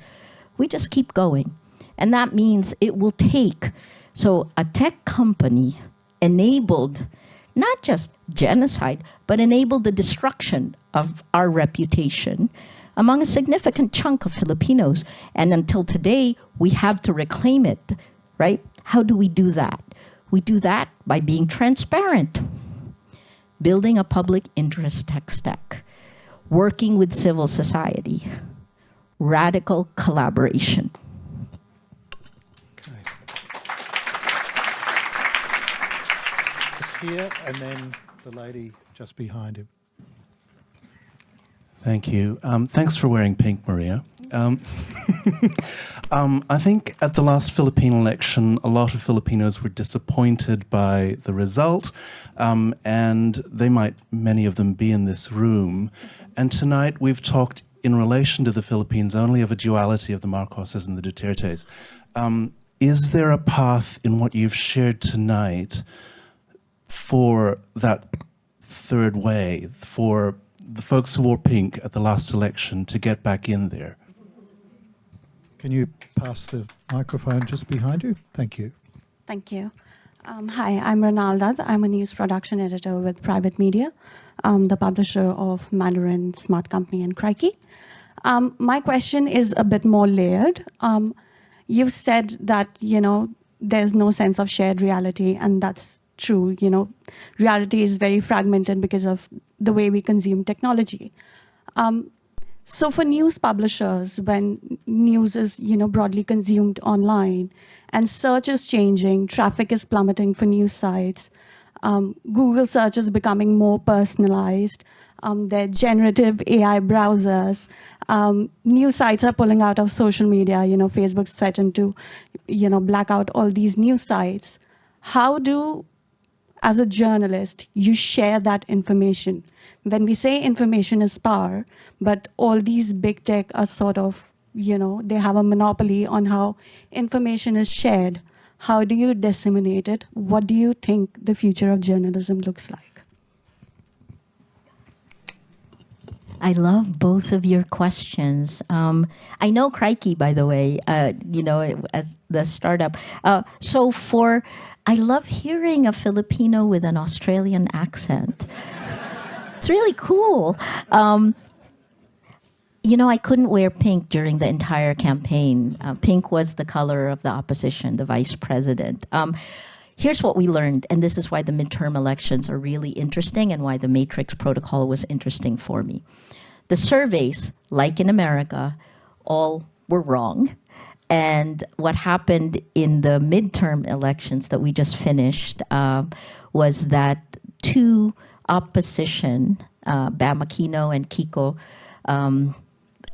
We just keep going. And that means it will take. So a tech company enabled not just genocide, but enabled the destruction of our reputation among a significant chunk of Filipinos. And until today, we have to reclaim it, right? How do we do that? We do that by being transparent, building a public interest tech stack, working with civil society, radical collaboration. Okay. Just here, and then the lady just behind him. Thank you. Thanks for wearing pink, Maria. I think at the last Philippine election, a lot of Filipinos were disappointed by the result, and many of them be in this room. And tonight we've talked in relation to the Philippines only of a duality of the Marcoses and the Dutertes. Is there a path in what you've shared tonight for that third way, for the folks who wore pink at the last election to get back in there? Can you pass the microphone just behind you? Thank you. Thank you. Hi, I'm Ronalda. I'm a news production editor with Private Media, the publisher of Mandarin, Smart Company, and Crikey. My question is a bit more layered. You've said that, there's no sense of shared reality, and that's true. Reality is very fragmented because of the way we consume technology. So for news publishers, when news is, broadly consumed online, and search is changing, traffic is plummeting for news sites, Google search is becoming more personalized, there are generative AI browsers, news sites are pulling out of social media, Facebook's threatened to, black out all these news sites. How do, as a journalist, you share that information? When we say information is power, but all these big tech are sort of, they have a monopoly on how information is shared. How do you disseminate it? What do you think the future of journalism looks like? I love both of your questions. I know Crikey, by the way, as the startup. I love hearing a Filipino with an Australian accent. It's really cool. I couldn't wear pink during the entire campaign. Pink was the color of the opposition, the vice president. Here's what we learned, and this is why the midterm elections are really interesting and why the Matrix Protocol was interesting for me. The surveys, like in America, all were wrong. And what happened in the midterm elections that we just finished was that two opposition, Bam Aquino and Kiko,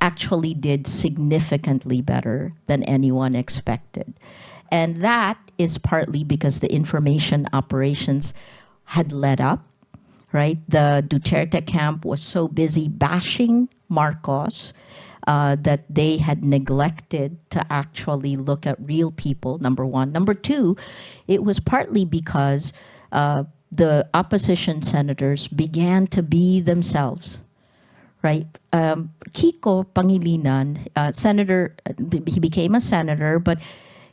actually did significantly better than anyone expected. And that is partly because the information operations had led up, right? The Duterte camp was so busy bashing Marcos that they had neglected to actually look at real people, number one. Number two, it was partly because the opposition senators began to be themselves, right? Kiko Pangilinan, senator, he became a senator, but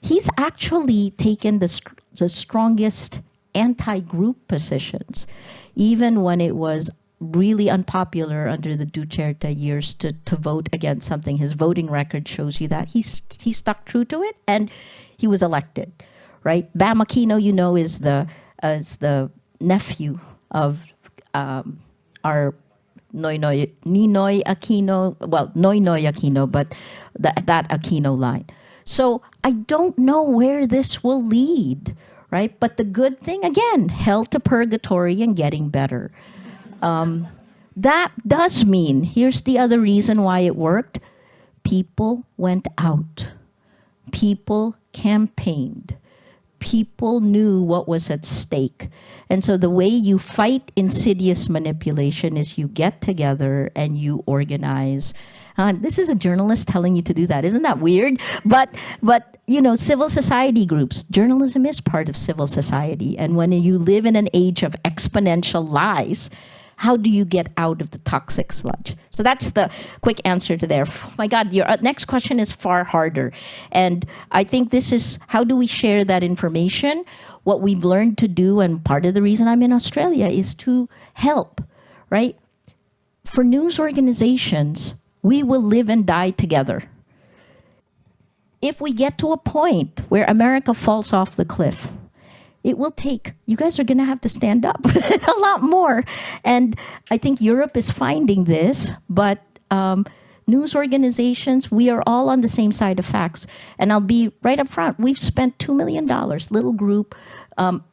he's actually taken the strongest anti-group positions, even when it was really unpopular under the Duterte years to vote against something. His voting record shows you that. He stuck true to it, and he was elected, right? Bam Aquino, is the nephew of our Ninoy Aquino, well, Noynoy Aquino, but that Aquino line. So I don't know where this will lead, right? But the good thing, again, hell to purgatory and getting better. That does mean, here's the other reason why it worked. People went out. People campaigned. People knew what was at stake. And so the way you fight insidious manipulation is you get together and you organize. This is a journalist telling you to do that. Isn't that weird? But civil society groups, journalism is part of civil society. And when you live in an age of exponential lies, how do you get out of the toxic sludge? So that's the quick answer to there. Oh my God, your next question is far harder. And I think this is, how do we share that information? What we've learned to do, and part of the reason I'm in Australia, is to help, right? For news organizations, we will live and die together. If we get to a point where America falls off the cliff, It will take, you guys are going to have to stand up a lot more. And I think Europe is finding this, but news organizations, we are all on the same side of facts. And I'll be right up front. We've spent $2 million, little group,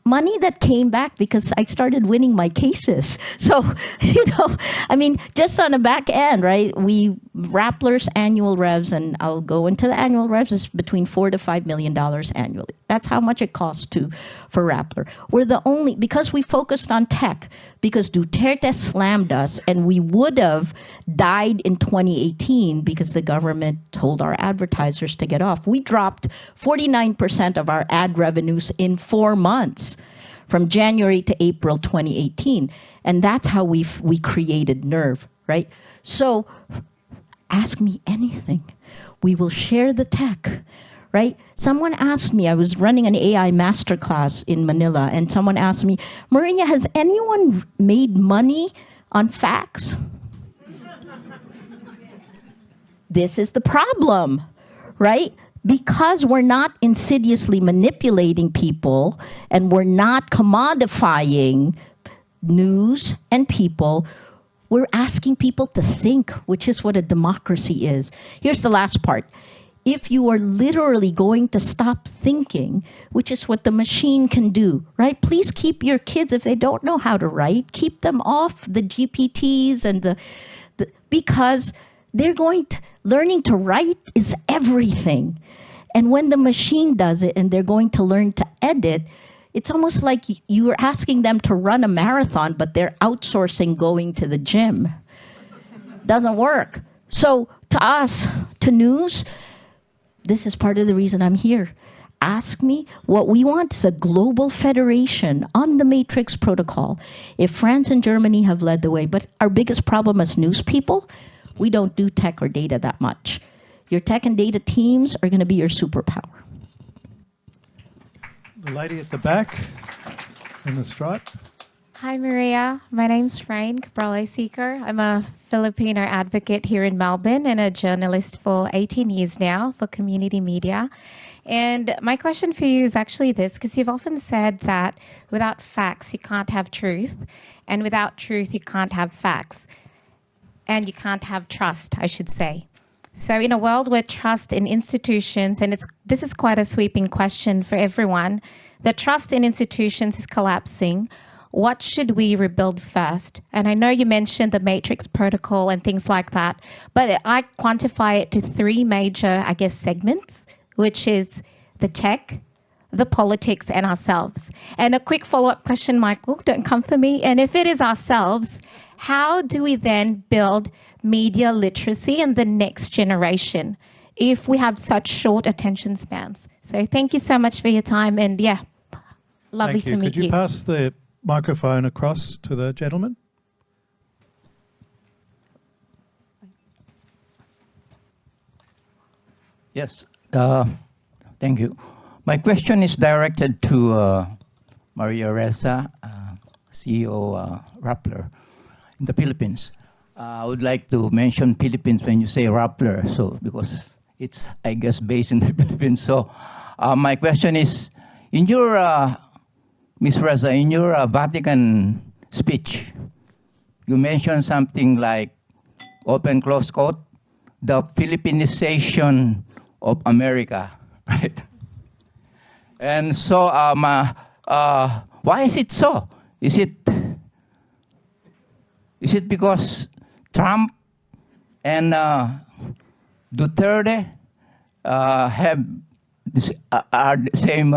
money that came back because I started winning my cases. So, I mean, just on the back end, right? Rappler's annual revs, and I'll go into the annual revs, is between $4 to $5 million annually. That's how much it costs for Rappler. We're the only, because we focused on tech, because Duterte slammed us, and we would have died in 2018 because the government told our advertisers to get off. We dropped 49% of our ad revenues in 4 months, from January to April 2018. And that's how we created Nerve, right? So ask me anything. We will share the tech, right? Someone asked me, I was running an AI masterclass in Manila, and someone asked me, Maria, has anyone made money on facts? This is the problem, right? Because we're not insidiously manipulating people and we're not commodifying news and people, we're asking people to think, which is what a democracy is. Here's the last part. If you are literally going to stop thinking, which is what the machine can do, right? Please keep your kids, if they don't know how to write, keep them off the GPTs and because they're learning to write is everything. And when the machine does it and they're going to learn to edit, it's almost like you are asking them to run a marathon, but they're outsourcing going to the gym. Doesn't work. So to us, to news, this is part of the reason I'm here. Ask me. What we want is a global federation on the Matrix protocol. If France and Germany have led the way, but our biggest problem as news people, we don't do tech or data that much. Your tech and data teams are going to be your superpower. The lady at the back in the stripe. Hi, Maria. My name's Rain Cabrales-Seeker. I'm a Filipino advocate here in Melbourne and a journalist for 18 years now for community media. And my question for you is actually this, because you've often said that without facts, you can't have truth, and without truth, you can't have facts, and you can't have trust, I should say. So in a world where trust in institutions, and this is quite a sweeping question for everyone, the trust in institutions is collapsing. What should we rebuild first? And I know you mentioned the Matrix protocol and things like that, but I quantify it to 3 major, I guess, segments, which is the tech, the politics, and ourselves. And a quick follow-up question, Michael, don't come for me. And if it is ourselves, how do we then build media literacy in the next generation if we have such short attention spans? So thank you so much for your time, and yeah, lovely to meet you. Could you pass the microphone across to the gentleman? Yes, thank you. My question is directed to Maria Ressa, CEO Rappler in the Philippines. I would like to mention Philippines when you say Rappler, so because it's, I guess, based in the Philippines. So my question is, in your, Ms. Ressa, in your Vatican speech, you mentioned something like, open close quote, the Philippinization of America, right? And so, why is it so? Is it because Trump and Duterte are the same,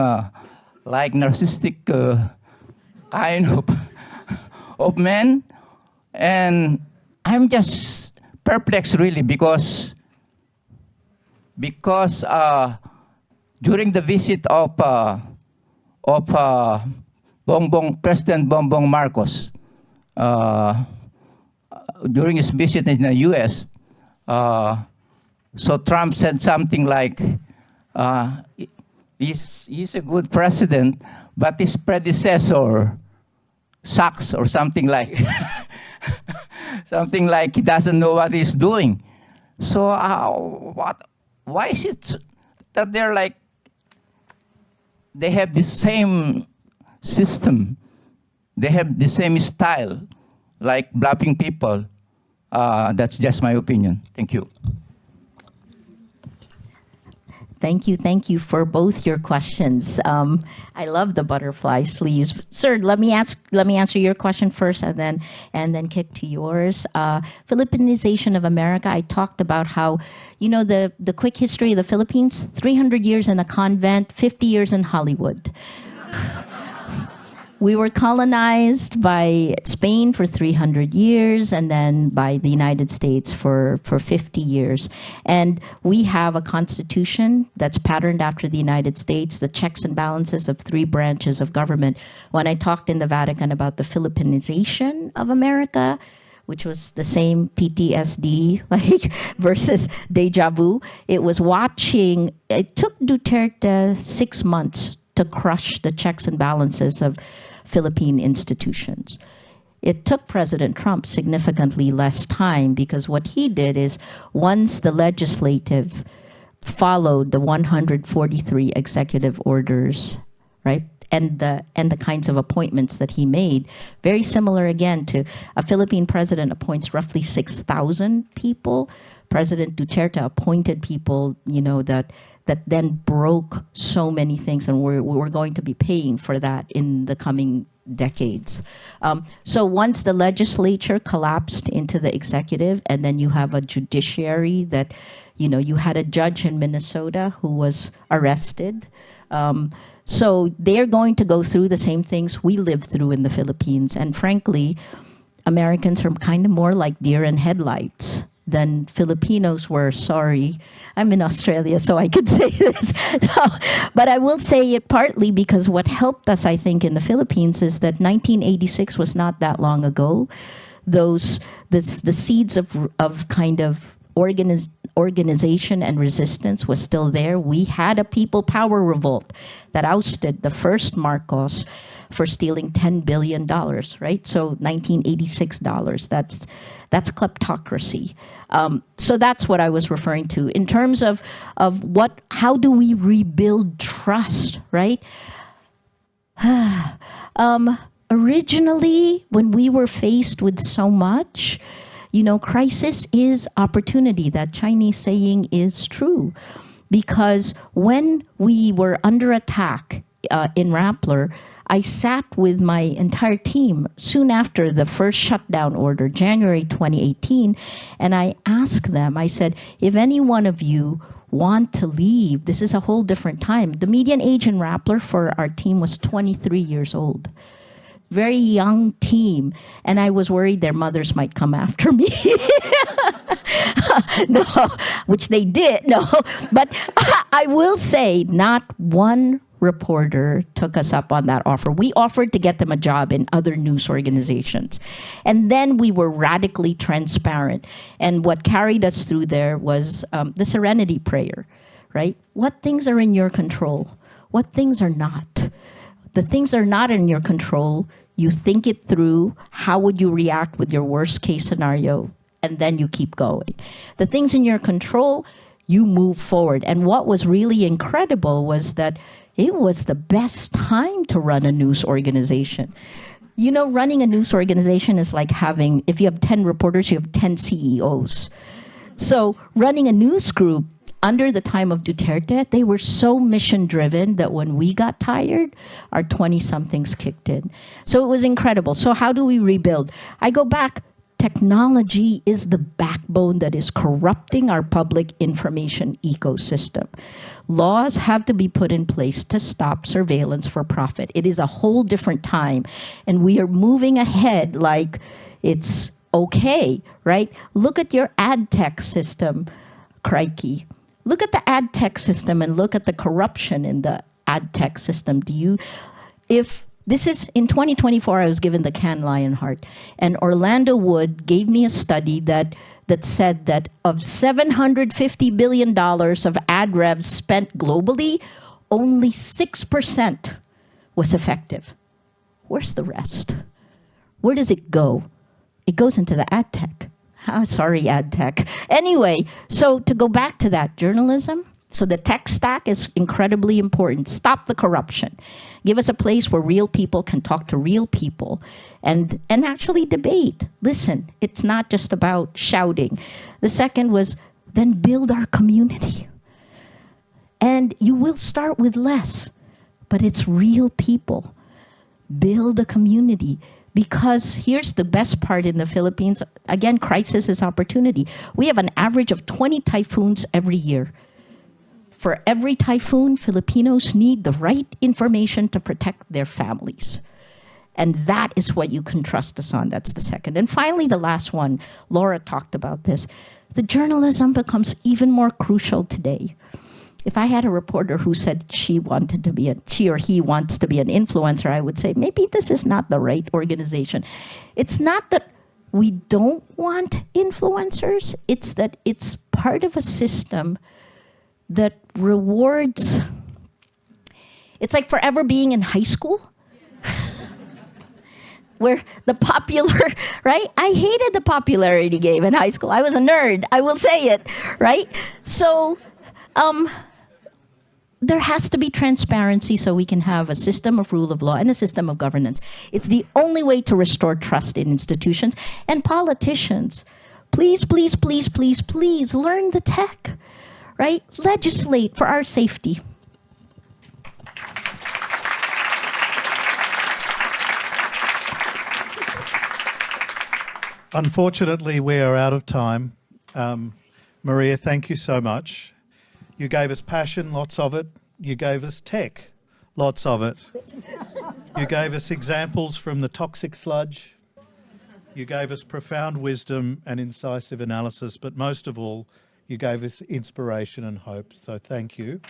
like narcissistic kind of men? And I'm just perplexed, really, because during the visit of President Bongbong Marcos, during his visit in the U.S., so Trump said something like, he's a good president, but his predecessor sucks, or something like, something like he doesn't know what he's doing. So why is it that they're like, they have the same system. They have the same style, like bluffing people. That's just my opinion. Thank you. Thank you for both your questions. I love the butterfly sleeves. Sir, let me answer your question first, and then kick to yours. Philippinization of America. I talked about how, the quick history of the Philippines: 300 years in a convent, 50 years in Hollywood. We were colonized by Spain for 300 years and then by the United States for 50 years. And we have a constitution that's patterned after the United States, the checks and balances of 3 branches of government. When I talked in the Vatican about the Philippinization of America, which was the same PTSD versus deja vu, it took Duterte 6 months to crush the checks and balances of Philippine institutions. It took President Trump significantly less time, because what he did is, once the legislative followed the 143 executive orders, right, and the kinds of appointments that he made, very similar again to a Philippine president appoints roughly 6,000 people. President Duterte appointed people, that then broke so many things, and we're going to be paying for that in the coming decades. So once the legislature collapsed into the executive, and then you have a judiciary that, you had a judge in Minnesota who was arrested. So they're going to go through the same things we lived through in the Philippines. And frankly, Americans are kind of more like deer in headlights than Filipinos were. Sorry, I'm in Australia, so I could say this. No, but I will say it partly because what helped us, I think, in the Philippines is that 1986 was not that long ago. The seeds of kind of organization and resistance was still there. We had a people power revolt that ousted the first Marcos for stealing $10 billion, right? So 1986 dollars, that's kleptocracy. So that's what I was referring to. In terms of how do we rebuild trust, right? Originally, when we were faced with so much, crisis is opportunity. That Chinese saying is true. Because when we were under attack in Rappler, I sat with my entire team soon after the first shutdown order, January 2018, and I asked them, I said, if any one of you want to leave, this is a whole different time. The median age in Rappler for our team was 23 years old. Very young team, and I was worried their mothers might come after me. No, which they did, no. But I will say not one reporter took us up on that offer. We offered to get them a job in other news organizations. And then we were radically transparent. And what carried us through there was the serenity prayer, right? What things are in your control? What things are not? The things are not in your control. You think it through. How would you react with your worst case scenario? And then you keep going. The things in your control, you move forward. And what was really incredible was that it was the best time to run a news organization. Running a news organization is like having, if you have 10 reporters, you have 10 CEOs. So running a news group under the time of Duterte, they were so mission-driven that when we got tired, our 20-somethings kicked in. So it was incredible. So how do we rebuild? I go back. Technology is the backbone that is corrupting our public information ecosystem. Laws have to be put in place to stop surveillance for profit. It is a whole different time, and we are moving ahead like it's okay, right? Look at your ad tech system, crikey. Look at the ad tech system and look at the corruption in the ad tech system. This is, in 2024, I was given the Cannes Lionheart, and Orlando Wood gave me a study that said that of $750 billion of ad revs spent globally, only 6% was effective. Where's the rest? Where does it go? It goes into the ad tech. Sorry, ad tech. Anyway, so to go back to that, journalism, So the tech stack is incredibly important. Stop the corruption. Give us a place where real people can talk to real people and actually debate. Listen, it's not just about shouting. The second was then build our community. And you will start with less, but it's real people. Build a community. Because here's the best part in the Philippines. Again, crisis is opportunity. We have an average of 20 typhoons every year. For every typhoon, Filipinos need the right information to protect their families. And that is what you can trust us on. That's the second. And finally, the last one, Laura talked about this. The journalism becomes even more crucial today. If I had a reporter who said she or he wants to be an influencer, I would say, maybe this is not the right organization. It's not that we don't want influencers, it's that it's part of a system that rewards. It's like forever being in high school, where the popular, right? I hated the popularity game in high school. I was a nerd, I will say it, right? So there has to be transparency so we can have a system of rule of law and a system of governance. It's the only way to restore trust in institutions. And politicians, please, please, please, please, please learn the tech. Right? Legislate for our safety. Unfortunately, we are out of time. Maria, thank you so much. You gave us passion, lots of it. You gave us tech, lots of it. You gave us examples from the toxic sludge. You gave us profound wisdom and incisive analysis, but most of all, you gave us inspiration and hope, so thank you.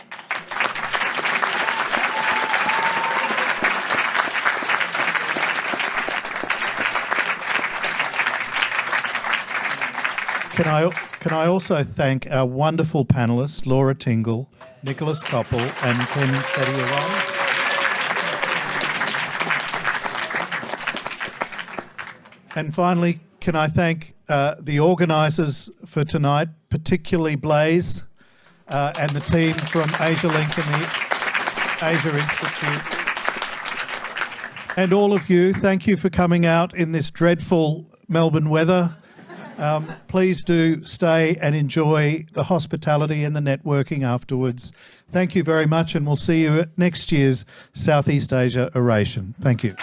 Can I also thank our wonderful panellists, Laura Tingle, Nicholas Coppel and Ken Setiawan. And finally, can I thank the organisers for tonight, particularly Blaze and the team from Asialink and the Asia Institute. And all of you, thank you for coming out in this dreadful Melbourne weather. Please do stay and enjoy the hospitality and the networking afterwards. Thank you very much, and we'll see you at next year's Southeast Asia Oration. Thank you.